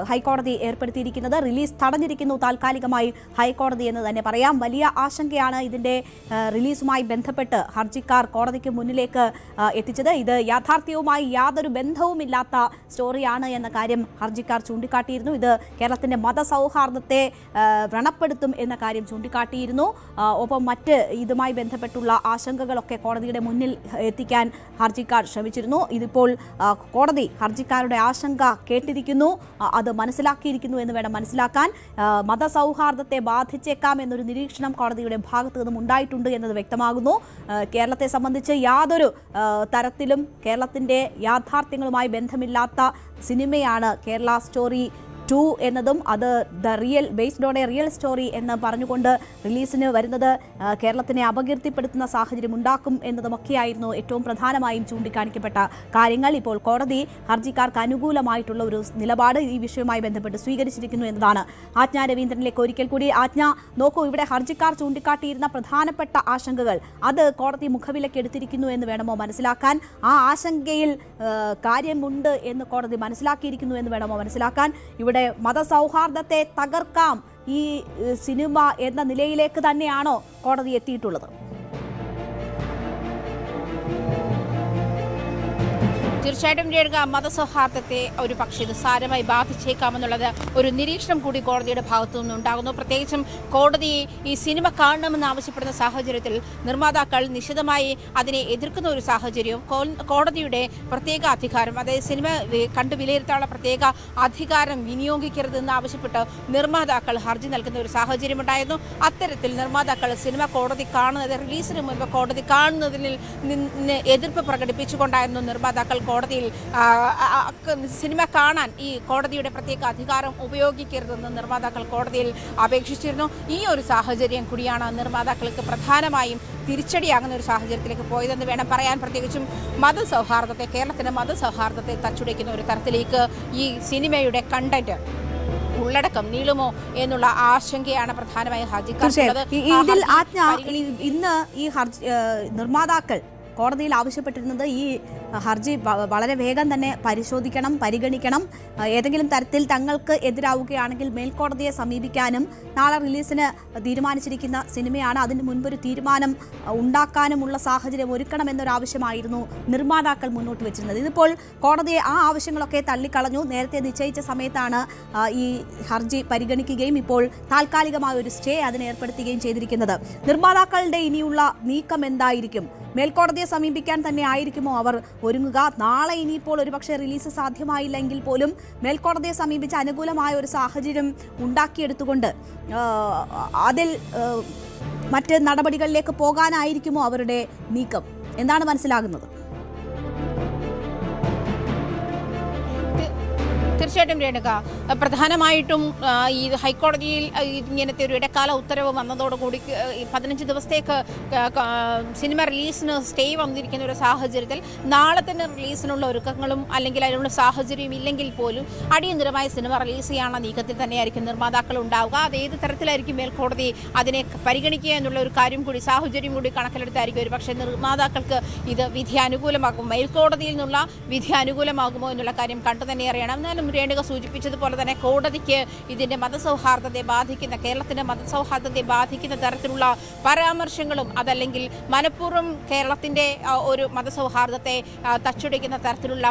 S1: ഹൈക്കോടതി ഏർപ്പെടുത്തിയിരിക്കുന്നത്. റിലീസ് തടഞ്ഞിരിക്കുന്നു താൽക്കാലികമായി ഹൈക്കോടതി എന്ന് തന്നെ പറയാം. വലിയ ആശങ്കയാണ് ഇതിൻ്റെ റിലീസുമായി ബന്ധപ്പെട്ട് ഹർജിക്കാർ കോടതിക്ക് മുന്നിലേക്ക് എത്തിച്ചത്. ഇത് യാഥാർത്ഥ്യവുമായി യാതൊരു ബന്ധവുമില്ലാത്ത സ്റ്റോറിയാണ് എന്ന കാര്യം ഹർജിക്കാർ ചൂണ്ടിക്കാട്ടിയിരുന്നു. ഇത് കേരളത്തിൻ്റെ മതസൗഹാർദ്ദത്തെ വ്രണപ്പെടുത്തും എന്ന കാര്യം ചൂണ്ടിക്കാട്ടിയിരുന്നു. ഒപ്പം മറ്റ് ഇതുമായി ബന്ധപ്പെട്ടുള്ള ആശങ്കകളൊക്കെ കോടതിയുടെ മുന്നിൽ എത്തിക്കാൻ ഹർജിക്കാർ ശ്രമിച്ചിരുന്നു. ഇതിപ്പോൾ കോടതി ഹർജിക്കാരുടെ ആശങ്ക കേട്ടിരിക്കുന്നു, അത് മനസ്സിലാക്കിയിരിക്കുന്നു എന്ന് വേണം മനസ്സിലാക്കാൻ. മതസൗഹാർദ്ദത്തെ ബാധിച്ചേക്കാം എന്നൊരു നിരീക്ഷണം കോടതിയുടെ ഭാഗത്തു നിന്നും ഉണ്ടായിട്ടുണ്ട് എന്നത് വ്യക്തമാകുന്നു. കേരളത്തെ സംബന്ധിച്ച് യാതൊരു തരത്തിലും കേരളത്തിൻ്റെ യാഥാർത്ഥ്യങ്ങളുമായി ബന്ധമില്ലാത്ത സിനിമയാണ് കേരള സ്റ്റോറി 2 എന്നതും അത് based on A real story എന്ന് പറഞ്ഞുകൊണ്ട് റിലീസിന് വരുന്നത് കേരളത്തിനെ അപകീർത്തിപ്പെടുത്തുന്ന സാഹചര്യം ഉണ്ടാക്കും എന്നതുമൊക്കെയായിരുന്നു ഏറ്റവും പ്രധാനമായും ചൂണ്ടിക്കാണിക്കപ്പെട്ട കാര്യങ്ങൾ. ഇപ്പോൾ കോടതി ഹർജിക്കാർക്ക് അനുകൂലമായിട്ടുള്ള ഒരു നിലപാട് ഈ വിഷയവുമായി ബന്ധപ്പെട്ട് സ്വീകരിച്ചിരിക്കുന്നു എന്നതാണ്. ആജ്ഞ രവീന്ദ്രനിലേക്ക് ഒരിക്കൽ കൂടി. ആജ്ഞ, നോക്കൂ, ഇവിടെ ഹർജിക്കാർ ചൂണ്ടിക്കാട്ടിയിരുന്ന പ്രധാനപ്പെട്ട ആശങ്കകൾ അത് കോടതി മുഖവിലേക്ക് എടുത്തിരിക്കുന്നു എന്ന് വേണമോ മനസ്സിലാക്കാൻ? ആ ആശങ്കയിൽ കാര്യമുണ്ട് എന്ന് കോടതി മനസ്സിലാക്കിയിരിക്കുന്നു എന്ന് വേണമോ മനസ്സിലാക്കാൻ? ഇവിടെ മതസൗഹാർദ്ദത്തെ തകർക്കാം ഈ സിനിമ എന്ന നിലയിലേക്ക് തന്നെയാണോ കോടതി എത്തിയിട്ടുള്ളത്?
S10: തീർച്ചയായിട്ടും രേണുക, മതസൗഹാർദ്ദത്തെ ഒരു പക്ഷേ ഇത് സാരമായി ബാധിച്ചേക്കാമെന്നുള്ളത് ഒരു നിരീക്ഷണം കൂടി കോടതിയുടെ ഭാഗത്തു നിന്നുണ്ടാകുന്നു. പ്രത്യേകിച്ചും കോടതി ഈ സിനിമ കാണണമെന്ന് ആവശ്യപ്പെടുന്ന സാഹചര്യത്തിൽ നിർമ്മാതാക്കൾ നിശിതമായി അതിനെ എതിർക്കുന്ന ഒരു സാഹചര്യവും കോടതിയുടെ പ്രത്യേക അധികാരം, അതായത് സിനിമ കണ്ടു വിലയിരുത്താനുള്ള പ്രത്യേക അധികാരം വിനിയോഗിക്കരുതെന്ന് ആവശ്യപ്പെട്ട് നിർമ്മാതാക്കൾ ഹർജി നൽകുന്ന ഒരു സാഹചര്യമുണ്ടായിരുന്നു. അത്തരത്തിൽ നിർമ്മാതാക്കൾ സിനിമ കോടതി കാണുന്നത്, റിലീസിന് മുൻപ് കോടതി കാണുന്നതിൽ എതിർപ്പ് പ്രകടിപ്പിച്ചുകൊണ്ടായിരുന്നു നിർമ്മാതാക്കൾ കോടതിയിൽ സിനിമ കാണാൻ ഈ കോടതിയുടെ പ്രത്യേക അധികാരം ഉപയോഗിക്കരുതെന്ന് നിർമ്മാതാക്കൾ കോടതിയിൽ അപേക്ഷിച്ചിരുന്നു. ഈ ഒരു സാഹചര്യം കൂടിയാണ് നിർമ്മാതാക്കൾക്ക് പ്രധാനമായും തിരിച്ചടിയാകുന്ന ഒരു സാഹചര്യത്തിലേക്ക് പോയതെന്ന് വേണം പറയാൻ. പ്രത്യേകിച്ചും മതസൗഹാർദ്ദത്തെ, കേരളത്തിൻ്റെ മതസൗഹാർദ്ദത്തെ തച്ചുടയ്ക്കുന്ന ഒരു തരത്തിലേക്ക് ഈ സിനിമയുടെ കണ്ടന്റ് ഉള്ളടക്കം നീളുമോ എന്നുള്ള ആശങ്കയാണ് പ്രധാനമായും ഹർജിക്കാർ.
S1: ഇതിൽ ആജ്ഞ, ഇന്ന് ഈ നിർമ്മാതാക്കൾ കോടതിയിൽ ആവശ്യപ്പെട്ടിരുന്നത് ഈ ഹർജി വളരെ വേഗം തന്നെ പരിശോധിക്കണം, പരിഗണിക്കണം. ഏതെങ്കിലും തരത്തിൽ തങ്ങൾക്ക് എതിരാവുകയാണെങ്കിൽ മേൽക്കോടതിയെ സമീപിക്കാനും, നാളെ റിലീസിന് തീരുമാനിച്ചിരിക്കുന്ന സിനിമയാണ്, അതിന് മുൻപൊരു തീരുമാനം ഉണ്ടാക്കാനുമുള്ള സാഹചര്യം ഒരുക്കണമെന്നൊരാവശ്യമായിരുന്നു നിർമ്മാതാക്കൾ മുന്നോട്ട് വെച്ചിരുന്നത്. ഇതിപ്പോൾ കോടതി ആ ആവശ്യങ്ങളൊക്കെ തള്ളിക്കളഞ്ഞു. നേരത്തെ നിശ്ചയിച്ച സമയത്താണ് ഈ ഹർജി പരിഗണിക്കുകയും ഇപ്പോൾ താൽക്കാലികമായ ഒരു സ്റ്റേ അതിന് ഏർപ്പെടുത്തുകയും ചെയ്തിരിക്കുന്നത്. നിർമ്മാതാക്കളുടെ ഇനിയുള്ള നീക്കം എന്തായിരിക്കും? മേൽക്കോടതിയെ സമീപിക്കാൻ തന്നെ ആയിരിക്കുമോ അവർ ഒരുങ്ങുക? നാളെ ഇനിയിപ്പോൾ ഒരുപക്ഷെ റിലീസ് സാധ്യമായില്ലെങ്കിൽ പോലും മേൽക്കോടതിയെ സമീപിച്ച് അനുകൂലമായ ഒരു സാഹചര്യം ഉണ്ടാക്കിയെടുത്തുകൊണ്ട് അതിൽ മറ്റ് നടപടികളിലേക്ക് പോകാനായിരിക്കുമോ അവരുടെ നീക്കം? എന്താണ് മനസ്സിലാകുന്നത്?
S10: തീർച്ചയായിട്ടും രേണുക, പ്രധാനമായിട്ടും ഈ ഹൈക്കോടതിയിൽ ഇങ്ങനത്തെ ഒരു ഇടക്കാല ഉത്തരവ് വന്നതോടുകൂടി 15 ദിവസത്തേക്ക് സിനിമ റിലീസിന് സ്റ്റേ വന്നിരിക്കുന്ന ഒരു സാഹചര്യത്തിൽ നാളെ തന്നെ റിലീസിനുള്ള ഒരുക്കങ്ങളും അല്ലെങ്കിൽ അതിനുള്ള സാഹചര്യം ഇല്ലെങ്കിൽ പോലും അടിയന്തരമായി സിനിമ റിലീസ് ചെയ്യാനുള്ള നീക്കത്തിൽ തന്നെയായിരിക്കും നിർമ്മാതാക്കൾ ഉണ്ടാവുക. അത് ഏത് തരത്തിലായിരിക്കും മേൽക്കോടതി അതിനെ പരിഗണിക്കുക എന്നുള്ള ഒരു കാര്യം കൂടി സാഹചര്യം കൂടി കണക്കിലെടുത്തായിരിക്കും ഒരു പക്ഷേ നിർമ്മാതാക്കൾക്ക് ഇത് വിധി അനുകൂലമാകും. മേൽക്കോടതിയിൽ നിന്നുള്ള വിധി അനുകൂലമാകുമോ എന്നുള്ള കാര്യം കണ്ടു തന്നെ അറിയണം. എന്നാലും രേണുക സൂചിപ്പിച്ചതുപോലെ തന്നെ കോടതിക്ക് ഇതിന്റെ മതസൗഹാർദ്ദത്തെ ബാധിക്കുന്ന, കേരളത്തിന്റെ മതസൗഹാർദ്ദത്തെ ബാധിക്കുന്ന തരത്തിലുള്ള പരാമർശങ്ങളും അതല്ലെങ്കിൽ മനഃപൂർവ്വം കേരളത്തിന്റെ ഒരു മതസൗഹാർദ്ദത്തെ തച്ചുടയ്ക്കുന്ന തരത്തിലുള്ള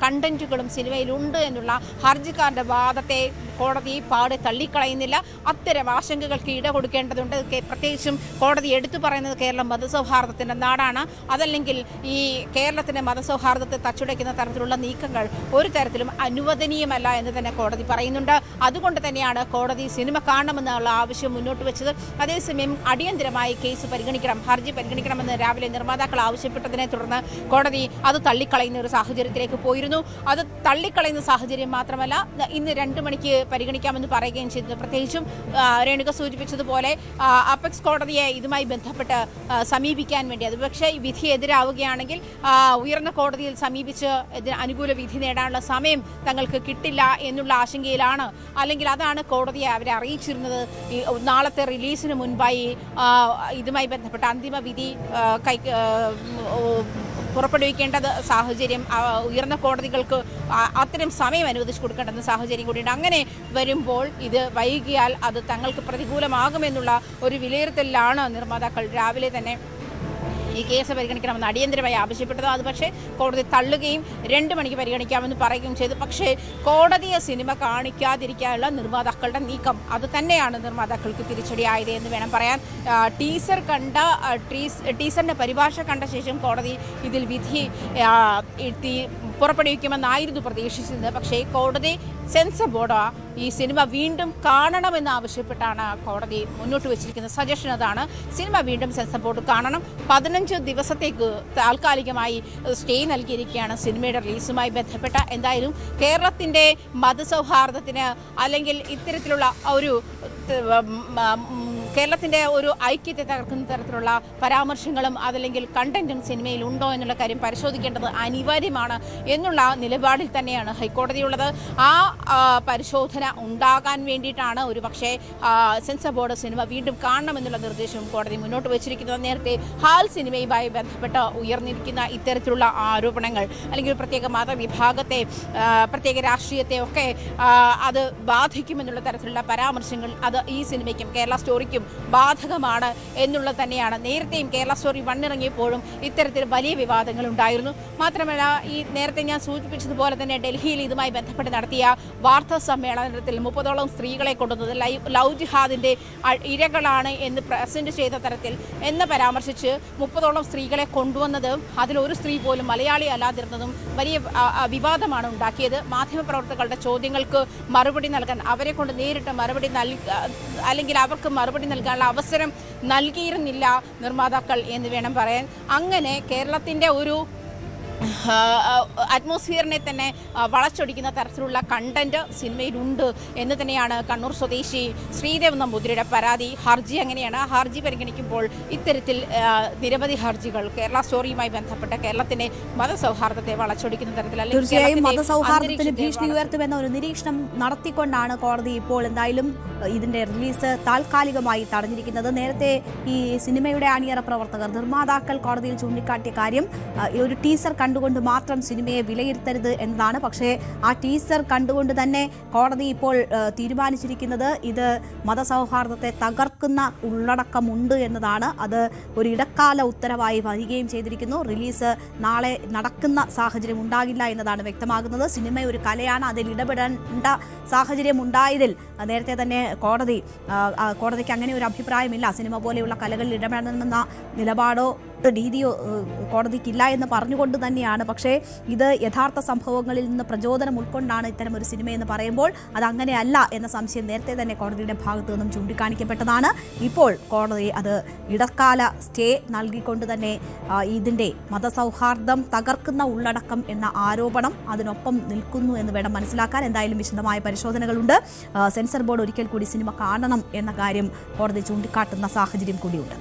S10: കണ്ടന്റുകളും സിനിമയിലുണ്ട് എന്നുള്ള ഹർജിക്കാരുടെ വാദത്തെ കോടതി പാടെ തള്ളിക്കളയുന്നില്ല. അത്തരം ആശങ്കകൾക്ക് ഇട കൊടുക്കേണ്ടതുണ്ട്. പ്രത്യേകിച്ചും കോടതി എടുത്തു പറയുന്നത് കേരളം മതസൗഹാർദ്ദത്തിന്റെ നാടാണ്. അതല്ലെങ്കിൽ ഈ കേരളത്തിന്റെ മതസൗഹാർദ്ദത്തെ തച്ചുടയ്ക്കുന്ന തരത്തിലുള്ള നീക്കങ്ങൾ ഒരു തരത്തിലും അനുവദനീയമല്ല എന്ന് തന്നെ കോടതി പറയുന്നുണ്ട്. അതുകൊണ്ട് തന്നെയാണ് കോടതി സിനിമ കാണണമെന്നുള്ള ആവശ്യം മുന്നോട്ട് വെച്ചത്. അതേസമയം അടിയന്തരമായി കേസ് പരിഗണിക്കണം, ഹർജി പരിഗണിക്കണമെന്ന് രാവിലെ നിർമ്മാതാക്കൾ ആവശ്യപ്പെട്ടതിനെ തുടർന്ന് കോടതി അത് തള്ളിക്കളയുന്ന ഒരു സാഹചര്യത്തിലേക്ക് പോയിരുന്നു. അത് തള്ളിക്കളയുന്ന സാഹചര്യം മാത്രമല്ല, ഇന്ന് 2 മണിക്ക് പരിഗണിക്കാമെന്ന് പറയുകയും ചെയ്തത്. പ്രത്യേകിച്ചും രേണുക സൂചിപ്പിച്ചതുപോലെ അപ്പെക്സ് കോടതിയെ ഇതുമായി ബന്ധപ്പെട്ട് സമീപിക്കാൻ വേണ്ടി, അത് പക്ഷേ വിധി എതിരാവുകയാണെങ്കിൽ ഉയർന്ന കോടതിയിൽ സമീപിച്ച് അനുകൂല വിധി നേടാനുള്ള സമയം തങ്ങൾക്ക് കിട്ടില്ല എന്നുള്ള ആശങ്കയിലാണ്. അല്ലെങ്കിൽ അതാണ് കോടതിയെ അവരെ അറിയിച്ചിരുന്നത്. ഈ നാളത്തെ റിലീസിന് മുൻപായി ഇതുമായി ബന്ധപ്പെട്ട അന്തിമ വിധി പുറപ്പെടുവിക്കേണ്ടത് സാഹചര്യം ഉയർന്ന കോടതികൾക്ക് അത്തരം സമയം അനുവദിച്ചു കൊടുക്കേണ്ടെന്ന സാഹചര്യം കൂടിയുണ്ട്. അങ്ങനെ വരുമ്പോൾ ഇത് വൈകിയാൽ അത് തങ്ങൾക്ക് പ്രതികൂലമാകുമെന്നുള്ള ഒരു വിലയിരുത്തലിലാണ് നിർമ്മാതാക്കൾ രാവിലെ തന്നെ ഈ കേസ് പരിഗണിക്കണമെന്ന് അടിയന്തരമായി ആവശ്യപ്പെട്ടത്. അത് പക്ഷേ കോടതി തള്ളുകയും 2 മണിക്ക് പരിഗണിക്കാമെന്ന് പറയുകയും ചെയ്തു. പക്ഷേ കോടതിയെ സിനിമ കാണിക്കാതിരിക്കാനുള്ള നിർമ്മാതാക്കളുടെ നീക്കം അത് തന്നെയാണ് നിർമ്മാതാക്കൾക്ക് തിരിച്ചടിയായത് എന്ന് വേണം പറയാൻ. ടീസറിന്റെ പരിഭാഷ കണ്ട ശേഷം കോടതി ഇതിൽ വിധി പുറപ്പെടുവിക്കുമെന്നായിരുന്നു പ്രതീക്ഷിച്ചത്. പക്ഷേ കോടതി സെൻസർ ബോർഡ് ഈ സിനിമ വീണ്ടും കാണണമെന്നാവശ്യപ്പെട്ടാണ് കോടതി മുന്നോട്ട് വെച്ചിരിക്കുന്ന സജഷൻ. അതാണ് സിനിമ വീണ്ടും സെൻസർ ബോർഡ് കാണണം. 15 ദിവസത്തേക്ക് താൽക്കാലികമായി സ്റ്റേ നൽകിയിരിക്കുകയാണ് സിനിമയുടെ റിലീസുമായി ബന്ധപ്പെട്ട. എന്തായാലും കേരളത്തിൻ്റെ മതസൗഹാർദ്ദത്തിന് അല്ലെങ്കിൽ ഇത്തരത്തിലുള്ള ഒരു കേരളത്തിൻ്റെ ഒരു ഐക്യത്തെ തകർക്കുന്ന തരത്തിലുള്ള പരാമർശങ്ങളും അതല്ലെങ്കിൽ കണ്ടന്റും സിനിമയിൽ ഉണ്ടോ എന്നുള്ള കാര്യം പരിശോധിക്കേണ്ടത് അനിവാര്യമാണ് എന്നുള്ള നിലപാടിൽ തന്നെയാണ് ഹൈക്കോടതിയുള്ളത്. ആ പരിശോധന ഉണ്ടാകാൻ വേണ്ടിയിട്ടാണ് ഒരു പക്ഷേ സെൻസർ ബോർഡ് സിനിമ വീണ്ടും കാണണമെന്നുള്ള നിർദ്ദേശവും കോടതി മുന്നോട്ട് വെച്ചിരിക്കുന്നത്. നേരത്തെ ഹാൽ സിനിമയുമായി ബന്ധപ്പെട്ട് ഉയർന്നിരിക്കുന്ന ഇത്തരത്തിലുള്ള ആരോപണങ്ങൾ അല്ലെങ്കിൽ പ്രത്യേക മതവിഭാഗത്തെ, പ്രത്യേക രാഷ്ട്രീയത്തെ ഒക്കെ അത് ബാധിക്കുമെന്നുള്ള തരത്തിലുള്ള പരാമർശങ്ങൾ അത് ഈ സിനിമയ്ക്കും കേരള സ്റ്റോറിക്കും ബാധകമാണ് എന്നുള്ളത് തന്നെയാണ്. നേരത്തെയും കേരള സ്റ്റോറി 1 ഇറങ്ങിയപ്പോഴും ഇത്തരത്തിൽ വലിയ വിവാദങ്ങൾ ഉണ്ടായിരുന്നു. മാത്രമല്ല, ഈ നേരത്തെ ഞാൻ സൂചിപ്പിച്ചതുപോലെ തന്നെ ഡൽഹിയിൽ ഇതുമായി ബന്ധപ്പെട്ട് നടത്തിയ വാർത്താ സമ്മേളനത്തിൽ 30ഓളം സ്ത്രീകളെ കൊണ്ടുവന്നത് ലവ് ജിഹാദിന്റെ ഇരകളാണ് എന്ന് പ്രസന്റ് ചെയ്ത തരത്തിൽ എന്ന് പരാമർശിച്ച് 30ഓളം സ്ത്രീകളെ കൊണ്ടുവന്നത് അതിലൊരു സ്ത്രീ പോലും മലയാളി അല്ലാതിരുന്നതും വലിയ വിവാദമാണ് ഉണ്ടാക്കിയത്. മാധ്യമപ്രവർത്തകരുടെ ചോദ്യങ്ങൾക്ക് മറുപടി നൽകാൻ അവരെ കൊണ്ട് നേരിട്ട് മറുപടി അല്ലെങ്കിൽ അവർക്ക് മറുപടി നൽകാനുള്ള അവസരം നൽകിയിരുന്നില്ല നിർമ്മാതാക്കൾ എന്ന് വേണം പറയാൻ. അങ്ങനെ കേരളത്തിൻ്റെ ഒരു അറ്റ്മോസ്ഫിയറിനെ തന്നെ വളച്ചൊടിക്കുന്ന തരത്തിലുള്ള കണ്ടന്റ് സിനിമയിലുണ്ട് എന്ന് തന്നെയാണ് കണ്ണൂർ സ്വദേശി ശ്രീദേവ് നമ്പൂതിരിയുടെ പരാതി. ഹർജി അങ്ങനെയാണ്. ഹർജി പരിഗണിക്കുമ്പോൾ ഇത്തരത്തിൽ നിരവധി ഹർജികൾ കേരള സ്റ്റോറിയുമായി ബന്ധപ്പെട്ട കേരളത്തിന്റെ മതസൗഹാർദ്ദത്തെ വളച്ചൊടിക്കുന്ന തരത്തിൽ
S1: തീർച്ചയായും മതസൗഹാർദ്ദത്തിന് ഭീഷണി ഉയർത്തുമെന്ന ഒരു നിരീക്ഷണം നടത്തിക്കൊണ്ടാണ് കോടതി ഇപ്പോൾ എന്തായാലും ഇതിന്റെ റിലീസ് താൽക്കാലികമായി തടഞ്ഞിരിക്കുന്നത്. നേരത്തെ ഈ സിനിമയുടെ അണിയറ പ്രവർത്തകർ, നിർമ്മാതാക്കൾ കോടതിയിൽ ചൂണ്ടിക്കാട്ടിയ കാര്യം ഒരു ടീസർ കണ്ടുകൊണ്ട് മാത്രം സിനിമയെ വിലയിരുത്തരുത് എന്നതാണ്. പക്ഷേ ആ ടീസർ കണ്ടുകൊണ്ട് തന്നെ കോടതി ഇപ്പോൾ തീരുമാനിച്ചിരിക്കുന്നത് ഇത് മതസൗഹാർദ്ദത്തെ തകർക്കുന്ന ഉള്ളടക്കമുണ്ട് എന്നതാണ്. അത് ഒരു ഇടക്കാല ഉത്തരവായി വരികയും ചെയ്തിരിക്കുന്നു. റിലീസ് നാളെ നടക്കുന്ന സാഹചര്യം ഉണ്ടാകില്ല എന്നതാണ് വ്യക്തമാകുന്നത്. സിനിമ ഒരു കലയാണ്, അതിൽ ഇടപെടേണ്ട സാഹചര്യം ഉണ്ടായതിൽ നേരത്തെ തന്നെ കോടതിക്ക് അങ്ങനെ ഒരു അഭിപ്രായമില്ല. സിനിമ പോലെയുള്ള കലകളിൽ ഇടപെടണമെന്ന നിലപാടോ രീതി കോടതിക്കില്ല എന്ന് പറഞ്ഞുകൊണ്ട് തന്നെയാണ്. പക്ഷേ ഇത് യഥാർത്ഥ സംഭവങ്ങളിൽ നിന്ന് പ്രചോദനം ഉൾക്കൊണ്ടാണ് ഇത്തരം ഒരു സിനിമയെന്ന് പറയുമ്പോൾ അതങ്ങനെയല്ല എന്ന സംശയം നേരത്തെ തന്നെ കോടതിയുടെ ഭാഗത്തു നിന്നും ചൂണ്ടിക്കാണിക്കപ്പെട്ടതാണ്. ഇപ്പോൾ കോടതി അത് ഇടക്കാല സ്റ്റേ നൽകിക്കൊണ്ട് തന്നെ ഇതിൻ്റെ മതസൗഹാർദ്ദം തകർക്കുന്ന ഉള്ളടക്കം എന്ന ആരോപണം അതിനൊപ്പം നിൽക്കുന്നു എന്ന് വേണം മനസ്സിലാക്കാൻ. എന്തായാലും വിശദമായ പരിശോധനകളുണ്ട്. സെൻസർ ബോർഡ് ഒരിക്കൽ കൂടി സിനിമ കാണണം എന്ന കാര്യം കോടതി ചൂണ്ടിക്കാട്ടുന്ന സാഹചര്യം കൂടിയുണ്ട്.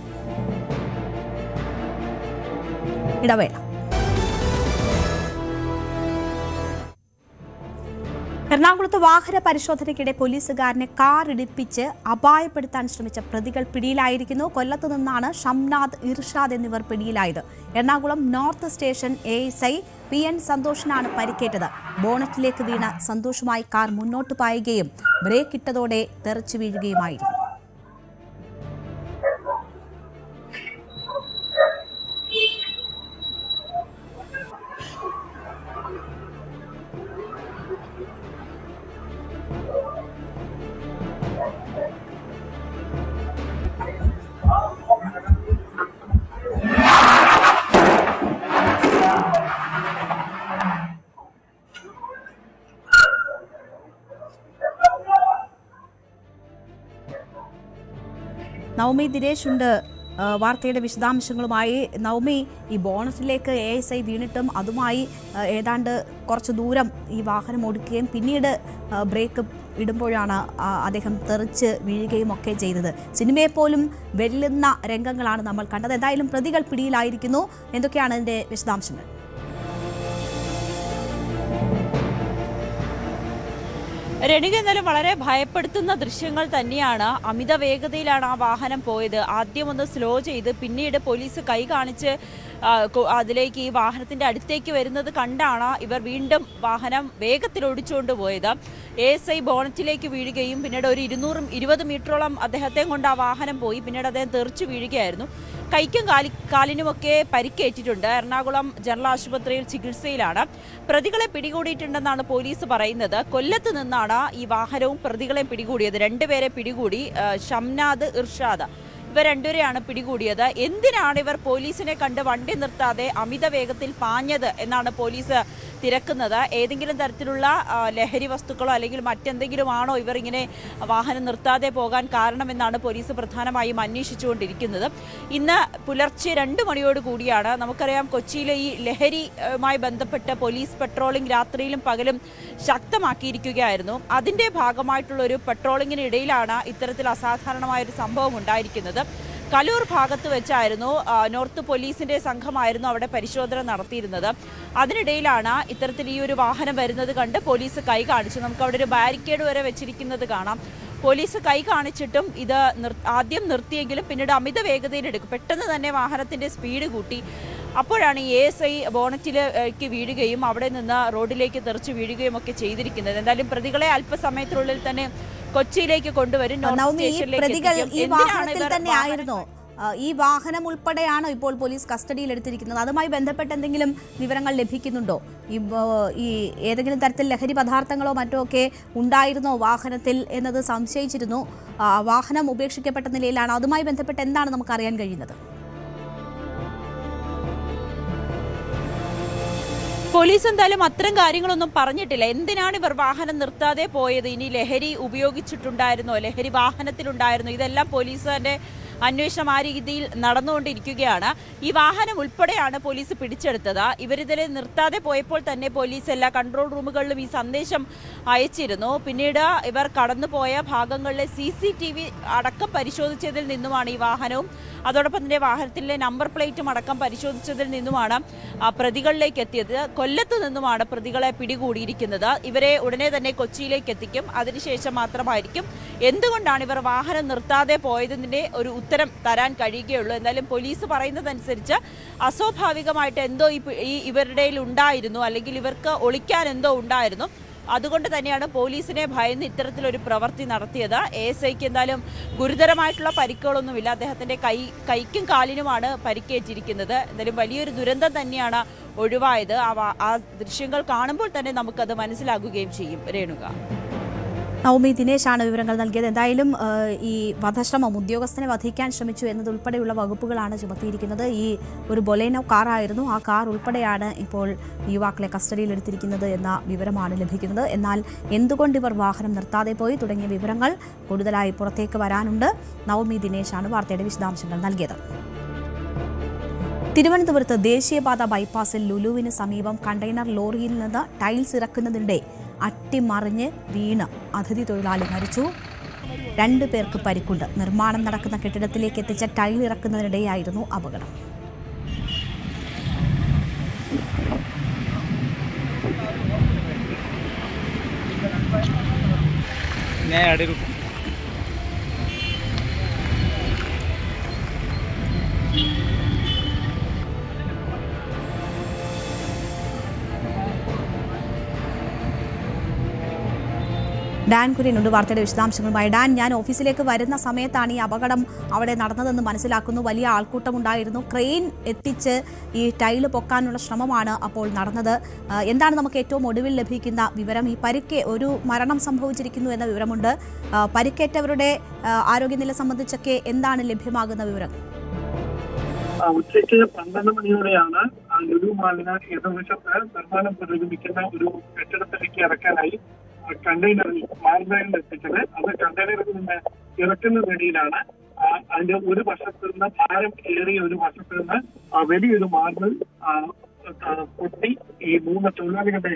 S1: ഇടവേള. എറണാകുളത്ത് വാഹന പരിശോധനയ്ക്കിടെ പോലീസുകാരനെ കാറിടിപ്പിച്ച് അപായപ്പെടുത്താൻ ശ്രമിച്ച പ്രതികൾ പിടിയിലായിരിക്കുന്നു. കൊല്ലത്ത് നിന്നാണ് ഷംനാദ്, ഇർഷാദ് എന്നിവർ പിടിയിലായത്. Ernakulam north station ASI PN സന്തോഷിനാണ് പരിക്കേറ്റത്. ബോണറ്റിലേക്ക് വീണ സന്തോഷുമായി കാർ മുന്നോട്ട് പായുകയും ബ്രേക്ക് ഇട്ടതോടെ തെറിച്ചു വീഴുകയുമായിരുന്നു. നവമി ദിനേശ് ഉണ്ട് വാർത്തയുടെ വിശദാംശങ്ങളുമായി. നവമി, ഈ ബോണറ്റിലേക്ക് ASI വീണിട്ടും അതുമായി ഏതാണ്ട് കുറച്ച് ദൂരം ഈ വാഹനം ഓടിക്കുകയും പിന്നീട് ബ്രേക്ക് ഇടുമ്പോഴാണ് അദ്ദേഹം തെറിച്ച് വീഴുകയും ഒക്കെ ചെയ്തത്. സിനിമയെപ്പോലും വെല്ലുന്ന രംഗങ്ങളാണ് നമ്മൾ കണ്ടത്. എന്തായാലും പ്രതികൾ പിടിയിലായിരിക്കുന്നു. എന്തൊക്കെയാണ് അതിൻ്റെ വിശദാംശങ്ങൾ?
S11: രണിക, എന്നാലും വളരെ ഭയപ്പെടുത്തുന്ന ദൃശ്യങ്ങൾ തന്നെയാണ്. അമിത വേഗതയിലാണ് ആ വാഹനം പോയത്. ആദ്യം ഒന്ന് സ്ലോ ചെയ്ത് പിന്നീട് പോലീസ് കൈ കാണിച്ച് അതിലേക്ക് ഈ വാഹനത്തിന്റെ അടുത്തേക്ക് വരുന്നത് കണ്ടാണ് ഇവർ വീണ്ടും വാഹനം വേഗത്തിൽ ഓടിച്ചുകൊണ്ട് പോയത്. ASI ബോണറ്റിലേക്ക് വീഴുകയും പിന്നീട് ഒരു 220 മീറ്ററോളം അദ്ദേഹത്തെ കൊണ്ട് ആ വാഹനം പോയി. പിന്നീട് അദ്ദേഹം തെറിച്ചു വീഴുകയായിരുന്നു. കൈക്കും കാലിനുമൊക്കെ പരിക്കേറ്റിട്ടുണ്ട്. എറണാകുളം ജനറൽ ആശുപത്രിയിൽ ചികിത്സയിലാണ്. പ്രതികളെ പിടികൂടിയിട്ടുണ്ടെന്നാണ് പോലീസ് പറയുന്നത്. കൊല്ലത്ത് നിന്നാണ് ഈ വാഹനവും പ്രതികളെ പിടികൂടിയത്. 2 പേരെ പിടികൂടി. ഷംനാദ്, ഇർഷാദ് ഇവർ 2 പേരെയാണ് പിടികൂടിയത്. എന്തിനാണ് ഇവർ പോലീസിനെ കണ്ട് വണ്ടി നിർത്താതെ അമിത വേഗത്തിൽ പാഞ്ഞത് എന്നാണ് പോലീസ് തിരക്കുന്നത്. ഏതെങ്കിലും തരത്തിലുള്ള ലഹരി വസ്തുക്കളോ അല്ലെങ്കിൽ മറ്റെന്തെങ്കിലും ആണോ ഇവർ ഇങ്ങനെ വാഹനം നിർത്താതെ പോകാൻ കാരണമെന്നാണ് പോലീസ് പ്രധാനമായും അന്വേഷിച്ചുകൊണ്ടിരിക്കുന്നത്. ഇന്ന് പുലർച്ചെ 2 മണിയോട് കൂടിയാണ്, നമുക്കറിയാം കൊച്ചിയിലെ ഈ ലഹരിയുമായി ബന്ധപ്പെട്ട് പോലീസ് പെട്രോളിംഗ് രാത്രിയിലും പകലും ശക്തമാക്കിയിരിക്കുകയായിരുന്നു. അതിൻ്റെ ഭാഗമായിട്ടുള്ള ഒരു പെട്രോളിങ്ങിനിടയിലാണ് ഇത്തരത്തിൽ അസാധാരണമായൊരു സംഭവം ഉണ്ടായിരിക്കുന്നത്. കലൂർ ഭാഗത്ത് വെച്ചായിരുന്നു നോർത്ത് പോലീസിന്റെ സംഘമായിരുന്നു അവിടെ പരിശോധന നടത്തിയിരുന്നത്. അതിനിടയിലാണ് ഇത്തരത്തിൽ ഈ ഒരു വാഹനം വരുന്നത് കണ്ട് പോലീസ് കൈ കാണിച്ചു. നമുക്ക് അവിടെ ഒരു ബാരിക്കേഡ് വരെ വെച്ചിരിക്കുന്നത് കാണാം. പോലീസ് കൈ കാണിച്ചിട്ടും ഇത് ആദ്യം നിർത്തിയെങ്കിലും പിന്നീട് അമിത വേഗതയിലെടുക്കും. പെട്ടെന്ന് തന്നെ വാഹനത്തിന്റെ സ്പീഡ് കൂട്ടി. അപ്പോഴാണ് ഈ ASI ബോണറ്റിലേക്ക് വീഴുകയും അവിടെ നിന്ന് റോഡിലേക്ക് തെറിച്ച് വീഴുകയും ഒക്കെ ചെയ്തിരിക്കുന്നത്. എന്തായാലും പ്രതികളെ അല്പസമയത്തിനുള്ളിൽ തന്നെ കൊച്ചിയിലേക്ക് കൊണ്ടുവരും.
S1: പ്രതികൾ ഈ വാഹനത്തിൽ തന്നെ ആയിരുന്നോ? ഈ വാഹനം ഉൾപ്പെടെയാണോ ഇപ്പോൾ പോലീസ് കസ്റ്റഡിയിൽ എടുത്തിരിക്കുന്നത്? അതുമായി ബന്ധപ്പെട്ട് എന്തെങ്കിലും വിവരങ്ങൾ ലഭിക്കുന്നുണ്ടോ? ഈ ഏതെങ്കിലും തരത്തിൽ ലഹരി പദാർത്ഥങ്ങളോ മറ്റോ ഒക്കെ ഉണ്ടായിരുന്നോ വാഹനത്തിൽ എന്നത് സംശയിച്ചിരുന്നു. വാഹനം ഉപേക്ഷിക്കപ്പെട്ട നിലയിലാണ്. അതുമായി ബന്ധപ്പെട്ട് എന്താണ് നമുക്ക് അറിയാൻ കഴിയുന്നത്?
S11: പോലീസ് എന്തായാലും അത്തരം കാര്യങ്ങളൊന്നും പറഞ്ഞിട്ടില്ല. എന്തിനാണ് ഇവർ വാഹനം നിർത്താതെ പോയത്, ഇനി ലഹരി ഉപയോഗിച്ചിട്ടുണ്ടായിരുന്നോ, ലഹരി വാഹനത്തിലുണ്ടായിരുന്നോ, ഇതെല്ലാം പോലീസിന്റെ അന്വേഷണം ആ രീതിയിൽ നടന്നുകൊണ്ടിരിക്കുകയാണ്. ഈ വാഹനം ഉൾപ്പെടെയാണ് പോലീസ് പിടിച്ചെടുത്തത്. ഇവരിതിൽ നിർത്താതെ പോയപ്പോൾ തന്നെ പോലീസ് എല്ലാ കൺട്രോൾ റൂമുകളിലും ഈ സന്ദേശം അയച്ചിരുന്നു. പിന്നീട് ഇവർ കടന്നുപോയ ഭാഗങ്ങളിലെ CCTV അടക്കം പരിശോധിച്ചതിൽ നിന്നുമാണ് ഈ വാഹനവും അതോടൊപ്പം തന്നെ വാഹനത്തിലെ നമ്പർ പ്ലേറ്റും അടക്കം പരിശോധിച്ചതിൽ നിന്നുമാണ് പ്രതികളിലേക്ക് എത്തിയത്. കൊല്ലത്ത് നിന്നുമാണ് പ്രതികളെ പിടികൂടിയിരിക്കുന്നത്. ഇവരെ ഉടനെ തന്നെ കൊച്ചിയിലേക്ക് എത്തിക്കും. അതിനുശേഷം മാത്രമായിരിക്കും എന്തുകൊണ്ടാണ് ഇവർ വാഹനം നിർത്താതെ പോയതിന്റെ ഒരു ഉത്തരം തരാൻ കഴിയുകയുള്ളൂ. എന്തായാലും പോലീസ് പറയുന്നതനുസരിച്ച് അസ്വാഭാവികമായിട്ട് എന്തോ ഇവരുടെ ഉണ്ടായിരുന്നു, അല്ലെങ്കിൽ ഇവർക്ക് ഒളിക്കാൻ എന്തോ ഉണ്ടായിരുന്നു. അതുകൊണ്ട് തന്നെയാണ് പോലീസിനെ ഭയന്ന് ഇത്തരത്തിലൊരു പ്രവൃത്തി നടത്തിയത്. ASIക്ക് എന്തായാലും ഗുരുതരമായിട്ടുള്ള പരിക്കുകളൊന്നുമില്ല. അദ്ദേഹത്തിന്റെ കൈക്കും കാലിനുമാണ് പരിക്കേറ്റിരിക്കുന്നത്. എന്തായാലും വലിയൊരു ദുരന്തം തന്നെയാണ് ഒഴിവായത്. ആ ദൃശ്യങ്ങൾ കാണുമ്പോൾ തന്നെ നമുക്കത് മനസ്സിലാകുകയും ചെയ്യും. രേണുക.
S1: നവമി ദിനേശാണ് വിവരങ്ങൾ നൽകിയത്. എന്തായാലും ഈ വധശ്രമം ഉദ്യോഗസ്ഥനെ വധിക്കാൻ ശ്രമിച്ചു എന്നതുൾപ്പെടെയുള്ള വകുപ്പുകളാണ് ചുമത്തിയിരിക്കുന്നത്. ഈ ഒരു ബൊലേനോ കാറായിരുന്നു, ആ കാർ ഉൾപ്പെടെയാണ് ഇപ്പോൾ യുവാക്കളെ കസ്റ്റഡിയിലെടുത്തിരിക്കുന്നത് എന്ന വിവരമാണ് ലഭിക്കുന്നത്. എന്നാൽ എന്തുകൊണ്ട് ഇവർ വാഹനം നിർത്താതെ പോയി തുടങ്ങിയ വിവരങ്ങൾ കൂടുതലായി പുറത്തേക്ക് വരാനുണ്ട്. നവമി ദിനേശാണ് വാർത്തയുടെ വിശദാംശങ്ങൾ നൽകിയത്. തിരുവനന്തപുരത്ത് ദേശീയപാത ബൈപ്പാസിൽ ലുലുവിന് സമീപം കണ്ടെയ്നർ ലോറിയിൽ നിന്ന് ടൈൽസ് ഇറക്കുന്നതിനിടെ അട്ടിമറിഞ്ഞ് വീണ് അതിഥി തൊഴിലാളി മരിച്ചു. 2 പേർക്ക് പരിക്കുണ്ട്. നിർമ്മാണം നടക്കുന്ന കെട്ടിടത്തിലേക്ക് എത്തിച്ച ടൈൽ ഇറക്കുന്നതിനിടെയായിരുന്നു അപകടം. ഡാൻ കുര്യനുണ്ട് വാർത്തയുടെ വിശദാംശങ്ങളുമായി. ഡാൻ, ഞാൻ ഓഫീസിലേക്ക് വരുന്ന സമയത്താണ് ഈ അപകടം അവിടെ നടന്നതെന്ന് മനസ്സിലാക്കുന്നു. വലിയ ആൾക്കൂട്ടമുണ്ടായിരുന്നു. ക്രെയിൻ എത്തിച്ച് ഈ ടൈല് പൊക്കാനുള്ള ശ്രമമാണ് അപ്പോൾ നടന്നത്. എന്താണ് നമുക്ക് ഏറ്റവും ഒടുവിൽ ലഭിക്കുന്ന വിവരം? ഈ ഒരു മരണം സംഭവിച്ചിരിക്കുന്നു എന്ന വിവരമുണ്ട്. പരിക്കേറ്റവരുടെ ആരോഗ്യനില സംബന്ധിച്ചൊക്കെ എന്താണ് ലഭ്യമാകുന്ന വിവരം?
S12: ഉച്ചയ്ക്ക് 12 മണിയോടെയാണ് ലുലു മാളിന് എതിർവശത്ത് നിർമ്മാണം പുരോഗമിക്കുന്ന ഒരു കെട്ടിടത്തിലേക്ക് ഇറക്കാനായി കണ്ടെയ്നറിൽ മാർബിളിൽ എത്തിച്ചത്. അത് കണ്ടെയ്നറിൽ നിന്ന് ഇറക്കുന്നതിനിടയിലാണ് അതിന്റെ ഒരു വശത്ത് നിന്ന് ഭാരം ഏറിയ ഒരു വശത്ത് നിന്ന് വലിയൊരു മാർബിൾ പൊട്ടി ഈ 3 തൊഴിലാളികളുടെ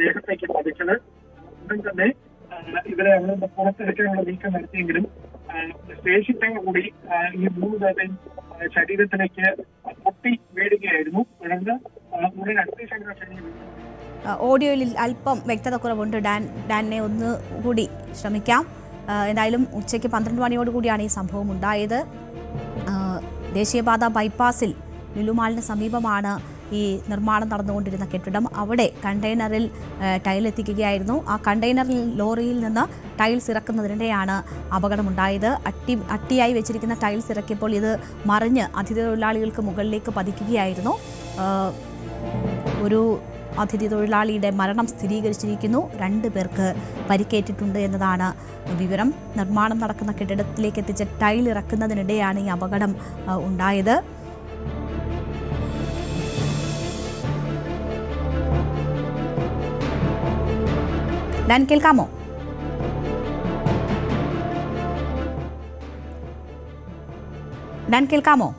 S12: ദേഹത്തേക്ക് പതിച്ചത്. ഉടൻ തന്നെ ഇവരെ അവിടെ പുറത്തെടുക്കാനുള്ള നീക്കം നടത്തിയെങ്കിലും ശേഷിച്ചോടുകൂടി ഈ 3 പേരുടെയും ശരീരത്തിലേക്ക് പൊട്ടി വീഴുകയായിരുന്നു. തുടർന്ന് ഉടൻ അഗ്നിശമന
S1: ഓഡിയോയിൽ അല്പം വ്യക്തത കുറവുണ്ട്. ഡാനിനെ ഒന്ന് കൂടി ശ്രമിക്കാം. എന്തായാലും ഉച്ചയ്ക്ക് 12 മണിയോടുകൂടിയാണ് ഈ സംഭവം ഉണ്ടായത്. ദേശീയപാത ബൈപ്പാസിൽ ലുലുമാളിന് സമീപമാണ് ഈ നിർമ്മാണം നടന്നുകൊണ്ടിരുന്ന കെട്ടിടം. അവിടെ കണ്ടെയ്നറിൽ ടൈൽ എത്തിക്കുകയായിരുന്നു. ആ കണ്ടെയ്നറിൽ ലോറിയിൽ നിന്ന് ടൈൽസ് ഇറക്കുന്നതിനിടെയാണ് അപകടമുണ്ടായത്. അട്ടിയായി വെച്ചിരിക്കുന്ന ടൈൽസ് ഇറക്കിയപ്പോൾ ഇത് മറിഞ്ഞ് അതിഥി തൊഴിലാളികൾക്ക് മുകളിലേക്ക് പതിക്കുകയായിരുന്നു. ഒരു അതിഥി തൊഴിലാളിയുടെ മരണം സ്ഥിരീകരിച്ചിരിക്കുന്നു. 2 പേർക്ക് പരിക്കേറ്റിട്ടുണ്ട് എന്നതാണ് വിവരം. നിർമ്മാണം നടക്കുന്ന കെട്ടിടത്തിലേക്ക് എത്തിച്ച ടൈൽ ഇറക്കുന്നതിനിടെയാണ് ഈ അപകടം ഉണ്ടായത്. ഡാൻ, കേൾക്കാമോ? ഡാൻ, കേൾക്കാമോ?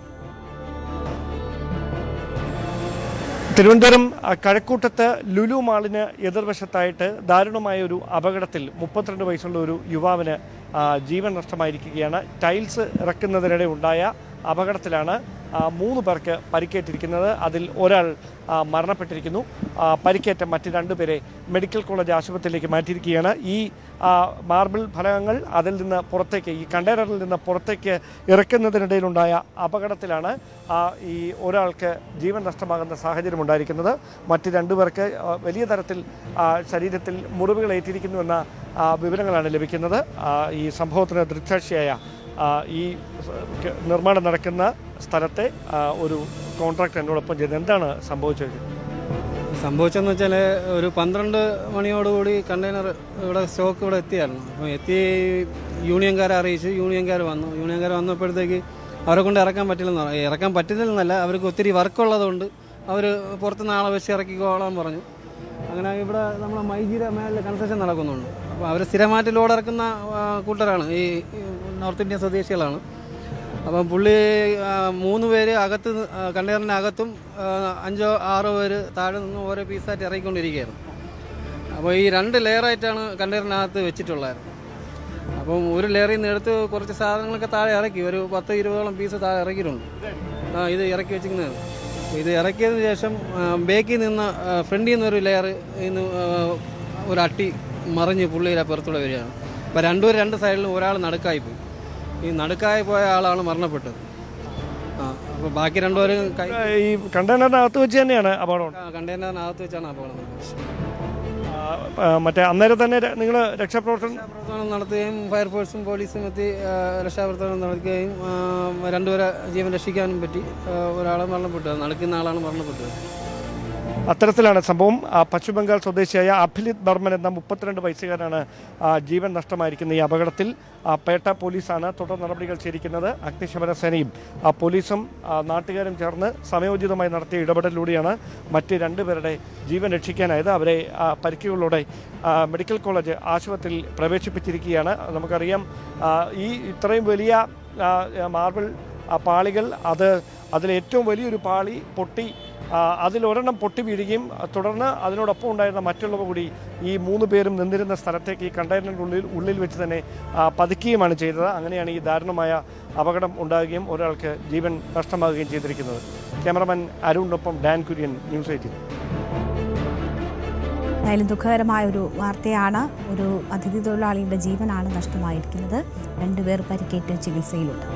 S13: തിരുവനന്തപുരം കഴക്കൂട്ടത്ത് ലുലു മാളിന് എതിർവശത്തായിട്ട് ദാരുണമായ ഒരു അപകടത്തിൽ 32 വയസ്സുള്ള ഒരു യുവാവിന് ജീവൻ നഷ്ടമായിരിക്കുകയാണ്. ടൈൽസ് ഇറക്കുന്നതിനിടെ ഉണ്ടായ അപകടത്തിലാണ് 3 പേർക്ക് പരിക്കേറ്റിരിക്കുന്നത്. അതിൽ ഒരാൾ മരണപ്പെട്ടിരിക്കുന്നു. പരിക്കേറ്റ മറ്റ് 2 പേരെ മെഡിക്കൽ കോളേജ് ആശുപത്രിയിലേക്ക് മാറ്റിയിരിക്കുകയാണ്. ഈ മാർബിൾ ഫലകങ്ങൾ അതിൽ നിന്ന് പുറത്തേക്ക്, ഈ കണ്ടെയ്നറിൽ നിന്ന് പുറത്തേക്ക് ഇറക്കുന്നതിനിടയിലുണ്ടായ അപകടത്തിലാണ് ഈ ഒരാൾക്ക് ജീവൻ നഷ്ടമാകുന്ന സാഹചര്യം ഉണ്ടായിരിക്കുന്നത്. മറ്റ് 2 പേർക്ക് വലിയ തരത്തിൽ ശരീരത്തിൽ മുറിവുകൾ ഏറ്റിരിക്കുന്നുവെന്ന വിവരങ്ങളാണ് ലഭിക്കുന്നത്. ഈ സംഭവത്തിന് ദൃക്സാക്ഷിയായ ഈ നിർമ്മാണം നടക്കുന്ന സ്ഥലത്തെ ഒരു കോൺട്രാക്ടർ എന്നോടൊപ്പം ചെയ്ത് എന്താണ്
S14: സംഭവിച്ചതെന്ന് വെച്ചാൽ ഒരു 12 മണിയോടുകൂടി കണ്ടെയ്നർ സ്റ്റോക്ക് ഇവിടെ എത്തിയായിരുന്നു. അപ്പോൾ എത്തി യൂണിയൻകാരെ അറിയിച്ചു. യൂണിയൻകാർ വന്നപ്പോഴത്തേക്ക് അവരെ കൊണ്ട് ഇറക്കാൻ പറ്റില്ലെന്നല്ല, അവർക്ക് ഒത്തിരി വർക്കുള്ളതുകൊണ്ട് അവർ പുറത്തുനിന്ന് ആളെ വെച്ച് ഇറക്കിക്കോളാൻ പറഞ്ഞു. അങ്ങനെ ഇവിടെ നമ്മളെ മൈജിയുടെ മേളിൽ കൺസ്ട്രക്ഷൻ നടക്കുന്നുണ്ട്. അപ്പോൾ അവർ സ്ഥിരമായിട്ട് ലോഡ് ഇറക്കുന്ന കൂട്ടരാണ്, ഈ നോർത്ത് ഇന്ത്യൻ സ്വദേശികളാണ്. അപ്പം പുള്ളി 3 പേര് അകത്ത് കണ്ടെയ്നറിൻ്റെ അകത്തും 5-6 പേര് താഴെ നിന്ന് ഓരോ പീസായിട്ട് ഇറക്കിക്കൊണ്ടിരിക്കുകയായിരുന്നു. അപ്പോൾ ഈ 2 ലെയറായിട്ടാണ് കണ്ടെയ്നറിനകത്ത് വെച്ചിട്ടുള്ളായിരുന്നു. അപ്പം ഒരു ലെയറിൽ നിന്ന് എടുത്ത് കുറച്ച് സാധനങ്ങളൊക്കെ താഴെ ഇറക്കി, ഒരു 10-20ഓളം പീസ് താഴെ ഇറക്കിയിട്ടുണ്ട്. ഇത് ഇറക്കി വെച്ചിരിക്കുന്നത്. ഇത് ഇറക്കിയതിന് ശേഷം ബേക്കിൽ നിന്ന് ഫ്രണ്ടിൽ നിന്നൊരു ലെയർ ഇന്ന് ഒരു അട്ടി മറിഞ്ഞ് പുള്ളിയിലെ പുറത്തൂടെ വരികയാണ്. അപ്പോൾ 2 സൈഡിലും ഒരാൾ നടുക്കായിപ്പോയി. ഈ നടുക്കായി പോയ ആളാണ് മരണപ്പെട്ടത്. അപ്പോൾ ബാക്കി 2 പേരും
S13: ഈ കണ്ടെയ്നറിനകത്ത് വെച്ച് തന്നെയാണ് അപകടം.
S14: കണ്ടെയ്നറിനകത്ത് വെച്ചാണ് അപകടം.
S13: മറ്റേ അന്നേരം തന്നെ നിങ്ങൾ രക്ഷാപ്രവർത്തനം
S14: നടത്തുകയും ഫയർഫോഴ്സും പോലീസും എത്തി രക്ഷാപ്രവർത്തനം നടത്തുകയും 2 പേരെ ജീവൻ രക്ഷിക്കാനും പറ്റി. ഒരാളെ മരണപ്പെട്ടത്, നടക്കുന്ന ആളാണ് മരണപ്പെട്ടത്.
S13: അത്തരത്തിലാണ് സംഭവം. പശ്ചിമബംഗാൾ സ്വദേശിയായ അഭിലിത് ബർമൻ എന്ന 32 വയസ്സുകാരനാണ് ജീവൻ നഷ്ടമായിരിക്കുന്ന ഈ അപകടത്തിൽ. പേട്ട പോലീസാണ് തുടർ നടപടികൾ സ്വീകരിക്കുന്നത്. അഗ്നിശമന സേനയും പോലീസും നാട്ടുകാരും ചേർന്ന് സമയോചിതമായി നടത്തിയ ഇടപെടലിലൂടെയാണ് മറ്റ് 2 പേരുടെ ജീവൻ രക്ഷിക്കാനായത്. അവരെ പരിക്കുകളോടെ മെഡിക്കൽ കോളേജ് ആശുപത്രിയിൽ പ്രവേശിപ്പിച്ചിരിക്കുകയാണ്. നമുക്കറിയാം, ഈ ഇത്രയും വലിയ മാർബിൾ പാളികൾ, അതിലേറ്റവും വലിയൊരു പാളി പൊട്ടി, അതിലൊരെണ്ണം പൊട്ടി വീഴുകയും തുടർന്ന് അതിനോടൊപ്പം ഉണ്ടായിരുന്ന മറ്റുള്ളവ കൂടി ഈ 3 പേരും നിന്നിരുന്ന സ്ഥലത്തേക്ക് ഈ കണ്ടെയ്നറിൻ്റെ ഉള്ളിൽ വെച്ച് തന്നെ പതിക്കുകയുമാണ് ചെയ്തത്. അങ്ങനെയാണ് ഈ ദാരുണമായ അപകടം ഉണ്ടാകുകയും ഒരാൾക്ക് ജീവൻ നഷ്ടമാകുകയും ചെയ്തിരിക്കുന്നത്. ക്യാമറമാൻ അരുണിനൊപ്പം ഡാൻ കുര്യൻ, ന്യൂസ് 18.
S1: എന്തായാലും ദുഃഖകരമായ ഒരു വാർത്തയാണ്. ഒരു അതിഥി തൊഴിലാളിയുടെ ജീവനാണ് നഷ്ടമായിരിക്കുന്നത്. 2 പേർ പരിക്കേറ്റ് ചികിത്സയിലുണ്ട്.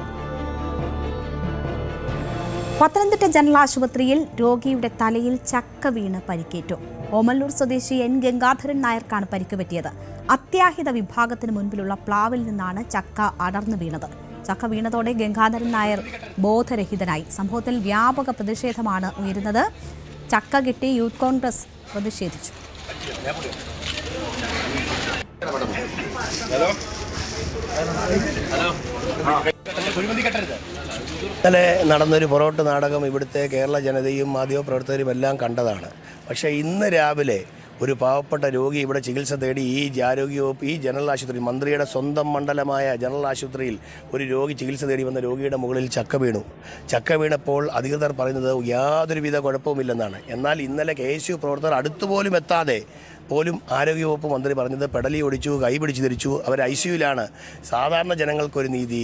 S1: പത്തനംതിട്ട ജനറൽ ആശുപത്രിയിൽ രോഗിയുടെ തലയിൽ ചക്ക വീണ് പരിക്കേറ്റു. ഓമല്ലൂർ സ്വദേശി എൻ ഗംഗാധരൻ നായർക്കാണ് പരിക്ക് പറ്റിയത്. അത്യാഹിത വിഭാഗത്തിന് മുൻപിലുള്ള പ്ലാവിൽ നിന്നാണ് ചക്ക അടർന്നു വീണത്. ചക്ക വീണതോടെ ഗംഗാധരൻ നായർ ബോധരഹിതനായി. സംഭവത്തിൽ വ്യാപക പ്രതിഷേധമാണ് ഉയരുന്നത്. ചക്ക കിട്ടി യൂത്ത് കോൺഗ്രസ് പ്രതിഷേധിച്ചു.
S15: ഇന്നലെ നടന്നൊരു പൊറോട്ട് നാടകം ഇവിടുത്തെ കേരള ജനതയും മാധ്യമപ്രവർത്തകരും എല്ലാം കണ്ടതാണ്. പക്ഷേ ഇന്ന് രാവിലെ ഒരു പാവപ്പെട്ട രോഗി ഇവിടെ ചികിത്സ തേടി ഈ ആരോഗ്യവകുപ്പ്, ഈ ജനറൽ ആശുപത്രി, മന്ത്രിയുടെ സ്വന്തം മണ്ഡലമായ ജനറൽ ആശുപത്രിയിൽ ഒരു രോഗി ചികിത്സ തേടി വന്ന രോഗിയുടെ മുകളിൽ ചക്ക വീണു. ചക്ക വീണപ്പോൾ അധികൃതർ പറയുന്നത് യാതൊരുവിധ കുഴപ്പവുമില്ലെന്നാണ്. എന്നാൽ ഇന്നലെ KSU പ്രവർത്തകർ അടുത്തുപോലും എത്താതെ പോലും ആരോഗ്യവകുപ്പ് മന്ത്രി പറഞ്ഞത് പെടലി ഒടിച്ചു, കൈ പിടിച്ചു തിരിച്ചു, അവർ ICUവിലാണ്. സാധാരണ ജനങ്ങൾക്കൊരു നീതി,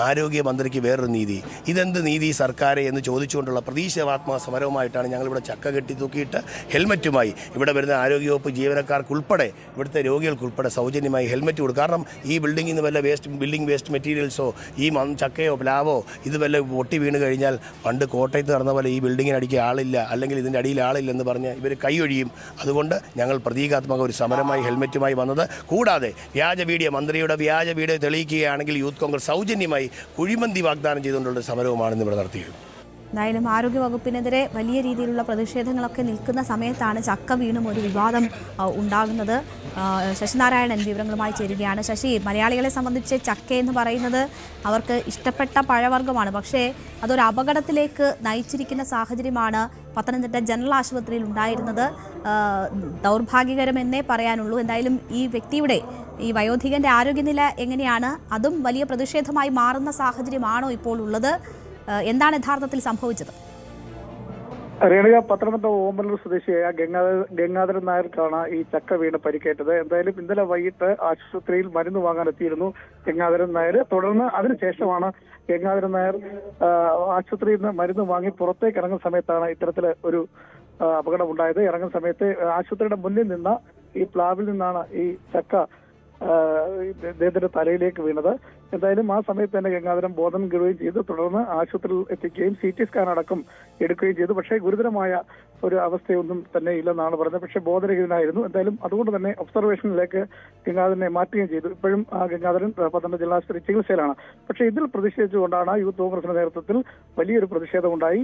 S15: ആരോഗ്യമന്ത്രിക്ക് വേറൊരു നീതി. ഇതെന്ത് നീതി സർക്കാരെ എന്ന് ചോദിച്ചുകൊണ്ടുള്ള പ്രതീക്ഷാത്മക സമരവുമായിട്ടാണ് ഞങ്ങളിവിടെ ചക്ക കെട്ടി തൂക്കിയിട്ട് ഹെൽമറ്റുമായി ഇവിടെ വരുന്ന ആരോഗ്യവകുപ്പ് ജീവനക്കാർക്കുൾപ്പെടെ ഇവിടുത്തെ രോഗികൾക്കുൾപ്പെടെ സൗജന്യമായി ഹെൽമറ്റ് കൊടുക്കും. കാരണം ഈ ബിൽഡിങ്ങിൽ നിന്ന് വല്ല ബിൽഡിംഗ് വേസ്റ്റ് മെറ്റീരിയൽസോ ഈ ചക്കയോ പ്ലാവോ ഇത് വല്ല പൊട്ടി വീണ് കഴിഞ്ഞാൽ പണ്ട് കോട്ടയത്ത് നടന്ന പോലെ ഈ ബിൽഡിങ്ങിനടിക്ക് ആളില്ല, അല്ലെങ്കിൽ ഇതിൻ്റെ അടിയിൽ ആളില്ലെന്ന് പറഞ്ഞ് ഇവർ കൈയൊഴിയും. അതുകൊണ്ട് ഞങ്ങൾ പ്രതീകാത്മക ഒരു സമരമായി ഹെൽമറ്റുമായി വന്നത്. കൂടാതെ മന്ത്രിയുടെ വ്യാജ വീഡിയോ തെളിയിക്കുകയാണെങ്കിൽ യൂത്ത് കോൺഗ്രസ് സൗജന്യമായി കുഴിമന്തി വാഗ്ദാനം ചെയ്തുകൊണ്ടുള്ള സമരവുമാണ് ഇവിടെ നടത്തിയത്.
S1: എന്തായാലും ആരോഗ്യവകുപ്പിനെതിരെ വലിയ രീതിയിലുള്ള പ്രതിഷേധങ്ങളൊക്കെ നിൽക്കുന്ന സമയത്താണ് ചക്ക വീണും ഒരു വിവാദം ഉണ്ടാകുന്നത്. ശശിനാരായണൻ വിവരങ്ങളുമായി ചേരുകയാണ്. ശശി, മലയാളികളെ സംബന്ധിച്ച് ചക്ക എന്ന് പറയുന്നത് അവർക്ക് ഇഷ്ടപ്പെട്ട പഴവർഗ്ഗമാണ്. പക്ഷേ അതൊരു അപകടത്തിലേക്ക് നയിച്ചിരിക്കുന്ന സാഹചര്യമാണ് പത്തനംതിട്ട ജനറൽ ആശുപത്രിയിൽ ഉണ്ടായിരുന്നത്. ദൗർഭാഗ്യകരമെന്നേ പറയാനുള്ളൂ. എന്തായാലും ഈ വ്യക്തിയുടെ, ഈ വയോധികന്റെ ആരോഗ്യനില എങ്ങനെയാണ്? അതും വലിയ പ്രതിഷേധമായി മാറുന്ന സാഹചര്യമാണോ ഇപ്പോൾ ഉള്ളത്? എന്താണ് യഥാർത്ഥത്തിൽ സംഭവിച്ചത്?
S12: രേണുക, പത്തനംതിട്ട ഓമല്ലൂർ സ്വദേശിയായ ഗംഗാധരൻ നായർക്കാണ് ഈ ചക്ക വീണ് പരിക്കേറ്റത്. എന്തായാലും ഇന്നലെ വൈകിട്ട് ആശുപത്രിയിൽ മരുന്ന് വാങ്ങാൻ എത്തിയിരുന്നു ഗംഗാധരൻ നായർ. തുടർന്ന് അതിനുശേഷമാണ് ഗംഗാധരൻ നായർ ആശുപത്രിയിൽ നിന്ന് മരുന്ന് വാങ്ങി പുറത്തേക്ക് ഇറങ്ങുന്ന സമയത്താണ് ഇത്തരത്തില് ഒരു അപകടം ഉണ്ടായത്. ഇറങ്ങുന്ന സമയത്ത് ആശുപത്രിയുടെ മുന്നിൽ നിന്ന ഈ പ്ലാവിൽ നിന്നാണ് ഈ ചക്ക അദ്ദേഹത്തിന്റെ തലയിലേക്ക് വീണത്. എന്തായാലും ആ സമയത്ത് തന്നെ ഗംഗാധരൻ ബോധം കെടുകയും ചെയ്തു. തുടർന്ന് ആശുപത്രിയിൽ എത്തിക്കുകയും CT സ്കാൻ അടക്കം എടുക്കുകയും ചെയ്തു. പക്ഷേ ഗുരുതരമായ ഒരു അവസ്ഥയൊന്നും തന്നെ ഇല്ലെന്നാണ് പറയുന്നത്. പക്ഷേ ബോധരഹിതനായിരുന്നു. എന്തായാലും അതുകൊണ്ട് തന്നെ ഒബ്സർവേഷനിലേക്ക് ഗംഗാധരനെ മാറ്റുകയും ചെയ്തു. ഇപ്പോഴും ആ ഗംഗാധരൻ പത്തനംതിട്ട ജില്ലാ ആശുപത്രി ചികിത്സയിലാണ്. പക്ഷേ ഇതിൽ പ്രതിഷേധിച്ചുകൊണ്ടാണ് യൂത്ത് കോൺഗ്രസിന്റെ നേതൃത്വത്തിൽ വലിയൊരു പ്രതിഷേധമുണ്ടായി.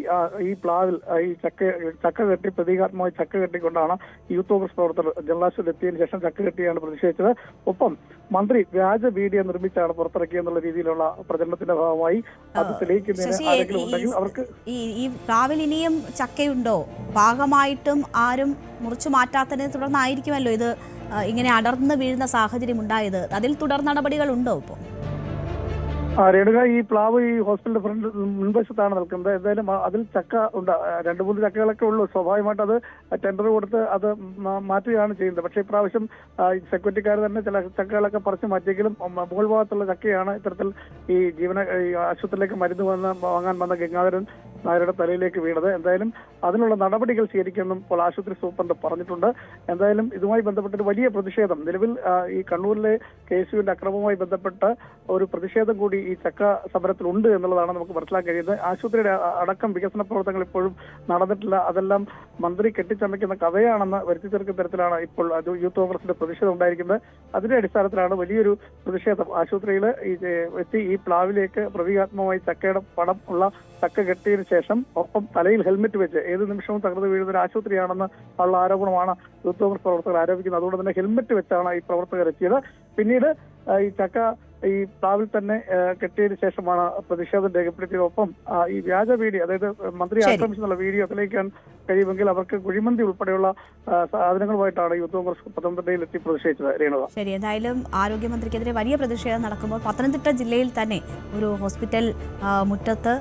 S12: ഈ പ്ലാവിൽ ഈ ചക്ക കെട്ടി, പ്രതീകാത്മകമായി ചക്ക കെട്ടിക്കൊണ്ടാണ് യൂത്ത് കോൺഗ്രസ് പ്രവർത്തകർ ജനറൽ ആശുപത്രി എത്തിയതിനു ശേഷം ചക്ക കെട്ടിയാണ് പ്രതിഷേധിച്ചത്. ഒപ്പം മന്ത്രി വ്യാജ വീഡിയോ നിർമ്മിച്ചാണ് പുറത്തിറക്കിയത് എന്നുള്ള രീതിയിലുള്ള പ്രചരണത്തിന്റെ ഭാഗമായി അത് തെളിയിക്കുന്നതിന് ആരെങ്കിലും ഉണ്ടെങ്കിൽ അവർക്ക്
S1: ഈ പ്ലാവിൽ ഇനിയും ചക്കയുണ്ടോ? ഭാഗമായിട്ടും ആരും മുറിച്ചു മാറ്റാത്തതിനെ തുടർന്നായിരിക്കുമല്ലോ ഇത് ഇങ്ങനെ അടർന്ന് വീഴുന്ന സാഹചര്യം ഉണ്ടായത്. അതിൽ തുടർ നടപടികൾ ഉണ്ടോ ഇപ്പോൾ?
S12: രേണുക, ഈ പ്ലാവ് ഈ ഹോസ്പിറ്റലിന്റെ ഫ്രണ്ട് മുൻവശത്താണ് നിൽക്കുന്നത്. എന്തായാലും അതിൽ ചക്ക ഉണ്ട്, 2-3 ചക്കകളൊക്കെ ഉള്ളൂ. സ്വാഭാവികമായിട്ട് അത് ടെൻഡർ കൊടുത്ത് അത് മാറ്റുകയാണ് ചെയ്യുന്നത്. പക്ഷേ ഇപ്രാവശ്യം സെക്യൂരിറ്റിക്കാർ തന്നെ ചില ചക്കകളൊക്കെ പറിച്ചു മാറ്റിയെങ്കിലും മുകൾ ഭാഗത്തുള്ള ചക്കയാണ് ഇത്തരത്തിൽ ഈ ആശുപത്രിയിലേക്ക് മരുന്ന് വാങ്ങാൻ വന്ന ഗംഗാധരൻ നായരുടെ തലയിലേക്ക് വീണത്. എന്തായാലും അതിനുള്ള നടപടികൾ സ്വീകരിക്കുമെന്നും ഇപ്പോൾ ആശുപത്രി സൂപ്രണ്ട് പറഞ്ഞിട്ടുണ്ട്. എന്തായാലും ഇതുമായി ബന്ധപ്പെട്ടൊരു വലിയ പ്രതിഷേധം നിലവിൽ ഈ കണ്ണൂരിലെ KSUവിന്റെ അക്രമവുമായി ബന്ധപ്പെട്ട ഒരു പ്രതിഷേധം കൂടി ഈ ചക്ക സമരത്തിലുണ്ട് എന്നുള്ളതാണ് നമുക്ക് മനസ്സിലാക്കാൻ കഴിയുന്നത്. ആശുപത്രിയുടെ അടക്കം വികസന പ്രവർത്തനങ്ങൾ ഇപ്പോഴും നടന്നിട്ടില്ല. അതെല്ലാം മന്ത്രി കെട്ടിച്ചമയ്ക്കുന്ന കഥയാണെന്ന് വരുത്തി തീർക്കുന്ന തരത്തിലാണ് ഇപ്പോൾ യൂത്ത് കോൺഗ്രസിന്റെ പ്രതിഷേധം ഉണ്ടായിരിക്കുന്നത്. അതിന്റെ അടിസ്ഥാനത്തിലാണ് വലിയൊരു പ്രതിഷേധം. ആശുപത്രിയിൽ എത്തി ഈ പ്ലാവിലേക്ക് പ്രതീകാത്മകമായി ചക്കയുടെ പടം ഉള്ള ചക്ക കെട്ടിയതിനു ശേഷം ഒപ്പം തലയിൽ ഹെൽമെറ്റ് വെച്ച് ഏത് നിമിഷവും തകർന്നു വീഴുന്ന ഒരു ആശുപത്രിയാണെന്ന് ഉള്ള ആരോപണമാണ് യൂത്ത് കോൺഗ്രസ് പ്രവർത്തകർ ആരോപിക്കുന്നത്. അതുകൊണ്ട് തന്നെ ഹെൽമെറ്റ് വെച്ചാണ് ഈ പ്രവർത്തകർ എത്തിയത്. പിന്നീട് ഈ ചക്ക ഈ പ്ലാവിൽ തന്നെ കെട്ടിയതിനു ശേഷമാണ് പ്രതിഷേധം രേഖപ്പെടുത്തിയത്. ഒപ്പം ഈ വ്യാജ വീഡിയോ, അതായത് മന്ത്രി ആക്രമിച്ചെന്നുള്ള വീഡിയോ തെളിയിക്കാൻ കഴിയുമെങ്കിൽ അവർക്ക് കുഴിമന്തി ഉൾപ്പെടെയുള്ള സാധനങ്ങളുമായിട്ടാണ് യൂത്ത് കോൺഗ്രസ് പത്തനംതിട്ടയിൽ എത്തി പ്രതിഷേധിച്ചത്. രേണുക,
S1: ശരി, എന്തായാലും ആരോഗ്യമന്ത്രിക്കെതിരെ വലിയ പ്രതിഷേധം നടക്കുമ്പോൾ പത്തനംതിട്ട ജില്ലയിൽ തന്നെ ഒരു ഹോസ്പിറ്റൽ മുറ്റത്ത്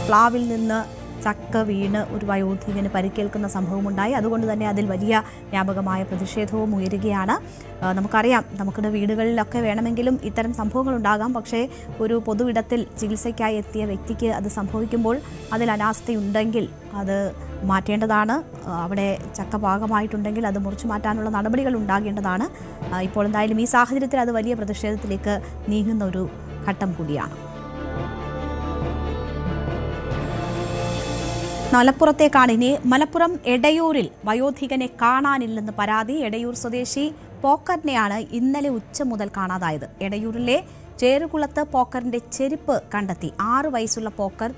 S1: പ്ലാവിൽ നിന്ന് ചക്ക വീണ് ഒരു വയോധികന് പരിക്കേൽക്കുന്ന സംഭവമുണ്ടായി. അതുകൊണ്ട് തന്നെ അതിൽ വലിയ വ്യാപകമായ പ്രതിഷേധവും ഉയരുകയാണ്. നമുക്കറിയാം, നമ്മുടെ വീടുകളിലൊക്കെ വേണമെങ്കിലും ഇത്തരം സംഭവങ്ങൾ ഉണ്ടാകാം. പക്ഷേ ഒരു പൊതുവിടത്തിൽ ചികിത്സയ്ക്കായി എത്തിയ വ്യക്തിക്ക് അത് സംഭവിക്കുമ്പോൾ അതിൽ അനാസ്ഥയുണ്ടെങ്കിൽ അത് മാറ്റേണ്ടതാണ്. അവിടെ ചക്ക പാകമായിട്ടുണ്ടെങ്കിൽ അത് മുറിച്ചു മാറ്റാനുള്ള നടപടികൾ ഉണ്ടാകേണ്ടതാണ്. ഇപ്പോൾ എന്തായാലും ഈ സാഹചര്യത്തിൽ അത് വലിയ പ്രതിഷേധത്തിലേക്ക് നീങ്ങുന്ന ഒരു ഘട്ടം കൂടിയാണ്. മലപ്പുറത്തേക്കാണ് ഇനി. മലപ്പുറം എടയൂരിൽ വയോധികനെ കാണാനില്ലെന്ന് പരാതി. എടയൂർ സ്വദേശി പോക്കറിനെയാണ് ഇന്നലെ ഉച്ച മുതൽ കാണാതായത്. എടയൂരിലെ ചേറുകുളത്ത് പോക്കറിന്റെ ചെരുപ്പ് കണ്ടെത്തി. 6 വയസ്സുള്ള പോക്കർ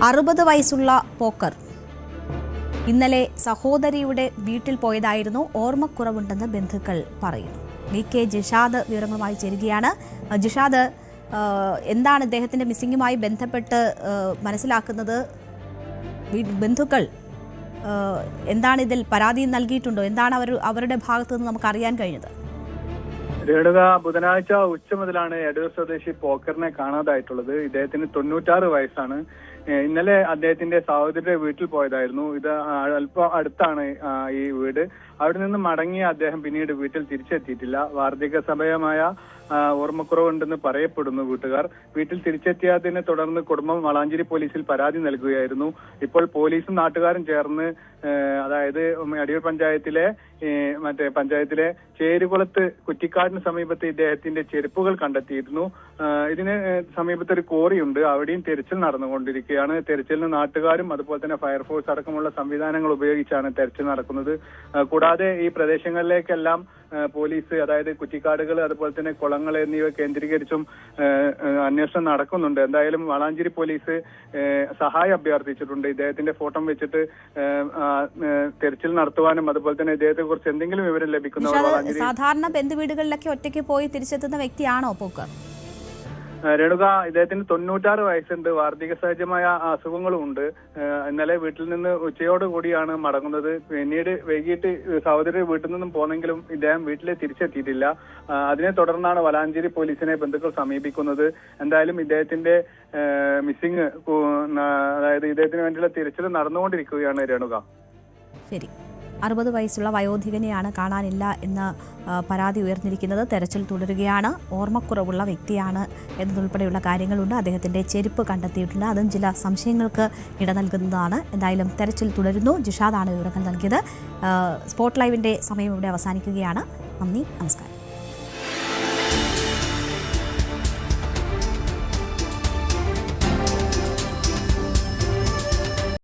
S1: 60 വയസ്സുള്ള പോക്കർ ഇന്നലെ സഹോദരിയുടെ വീട്ടിൽ പോയതായിരുന്നു. ഓർമ്മക്കുറവുണ്ടെന്ന് ബന്ധുക്കൾ പറയുന്നു. VK ജിഷാദ് വിവരങ്ങളുമായി ചേരുകയാണ്. ജിഷാദ്, എന്താണ് ഇദ്ദേഹത്തിന്റെ മിസ്സിംഗുമായി ബന്ധപ്പെട്ട് മനസ്സിലാക്കുന്നത്? ബന്ധുക്കൾ എന്താണ് ഇതിൽ പരാതി നൽകിയിട്ടുണ്ടോ? എന്താണ് അവരുടെ ഭാഗത്തു നിന്ന് നമുക്ക് അറിയാൻ കഴിഞ്ഞത്?
S16: രേണുക, ബുധനാഴ്ച ഉച്ച മുതലാണ് എടയൂർ സ്വദേശി പോക്കറിനെ കാണാതായിട്ടുള്ളത്. ഇദ്ദേഹത്തിന് 96 വയസ്സാണ്. ഇന്നലെ അദ്ദേഹത്തിന്റെ സഹോദരിയുടെ വീട്ടിൽ പോയതായിരുന്നു. ഇത് അല്പം അടുത്താണ് ഈ വീട്. അവിടെ നിന്ന് മടങ്ങിയ അദ്ദേഹം പിന്നീട് വീട്ടിൽ തിരിച്ചെത്തിയിട്ടില്ല. വാർദ്ധക്യ സമയമായ ഓർമ്മക്കുറവുണ്ടെന്ന് പറയപ്പെടുന്നു വീട്ടുകാർ. വീട്ടിൽ തിരിച്ചെത്തിയതിനെ തുടർന്ന് കുടുംബം വളാഞ്ചേരി പോലീസിൽ പരാതി നൽകുകയായിരുന്നു. ഇപ്പോൾ പോലീസും നാട്ടുകാരും ചേർന്ന്, അതായത് എടയൂർ പഞ്ചായത്തിലെ ചേരുകുളത്ത് കുറ്റിക്കാടിന് സമീപത്ത് ഇദ്ദേഹത്തിന്റെ ചെരുപ്പുകൾ കണ്ടെത്തിയിരുന്നു. ഇതിന് സമീപത്ത് ഒരു കോറിയുണ്ട്, അവിടെയും തെരച്ചിൽ നടന്നുകൊണ്ടിരിക്കുകയാണ്. തെരച്ചിലിന് നാട്ടുകാരും അതുപോലെ തന്നെ ഫയർഫോഴ്സ് അടക്കമുള്ള സംവിധാനങ്ങൾ ഉപയോഗിച്ചാണ് തെരച്ചിൽ നടക്കുന്നത്. കൂടാതെ ഈ പ്രദേശങ്ങളിലേക്കെല്ലാം പോലീസ്, അതായത് കുറ്റിക്കാടുകൾ അതുപോലെ തന്നെ കുളങ്ങൾ എന്നിവ കേന്ദ്രീകരിച്ചും അന്വേഷണം നടക്കുന്നുണ്ട്. എന്തായാലും വളാഞ്ചേരി പോലീസ് സഹായം അഭ്യർത്ഥിച്ചിട്ടുണ്ട്. ഇദ്ദേഹത്തിന്റെ ഫോട്ടോ വെച്ചിട്ട് തെരച്ചിൽ നടത്തുവാനും അതുപോലെ തന്നെ ഇദ്ദേഹത്തെ കുറിച്ച് എന്തെങ്കിലും വിവരം ലഭിക്കുന്നവർ.
S1: സാധാരണ ബന്ധുവീടുകളിലൊക്കെ ഒറ്റയ്ക്ക് പോയി തിരിച്ചെത്തുന്ന വ്യക്തിയാണോ പോക്കർ?
S16: രേണുക, ഇദ്ദേഹത്തിന് 96 വയസ്സുണ്ട്. വാർദ്ധക്യ സഹജമായ അസുഖങ്ങളും ഉണ്ട്. ഇന്നലെ വീട്ടിൽ നിന്ന് ഉച്ചയോടുകൂടിയാണ് മടങ്ങുന്നത്. പിന്നീട് വൈകിട്ട് സഹോദരി വീട്ടിൽ നിന്നും പോന്നെങ്കിലും ഇദ്ദേഹം വീട്ടിലെ തിരിച്ചെത്തിയിട്ടില്ല. അതിനെ തുടർന്നാണ് വളാഞ്ചേരി പോലീസിനെ ബന്ധുക്കൾ സമീപിക്കുന്നത്. എന്തായാലും ഇദ്ദേഹത്തിന്റെ മിസ്സിംഗ്, അതായത് ഇദ്ദേഹത്തിന് വേണ്ടിയുള്ള തിരച്ചിൽ നടന്നുകൊണ്ടിരിക്കുകയാണ്. രേണുക,
S1: ശരി, 60 വയസ്സുള്ള വയോധികനെയാണ് കാണാനില്ല എന്ന പരാതി ഉയർന്നിരിക്കുന്നത്. തെരച്ചിൽ തുടരുകയാണ്. ഓർമ്മക്കുറവുള്ള വ്യക്തിയാണ് എന്നതുൾപ്പെടെയുള്ള കാര്യങ്ങളുണ്ട്. അദ്ദേഹത്തിന്റെ ചെരുപ്പ് കണ്ടെത്തിയിട്ടുണ്ട്. അതും ചില സംശയങ്ങൾക്ക് ഇട നൽകുന്നതാണ്. എന്തായാലും തെരച്ചിൽ തുടരുന്നു. ജിഷാദാണ് വിവരങ്ങൾ നൽകിയത്. സ്പോട്ട് ലൈവിന്റെ സമയം ഇവിടെ അവസാനിക്കുകയാണ്. നന്ദി, നമസ്കാരം.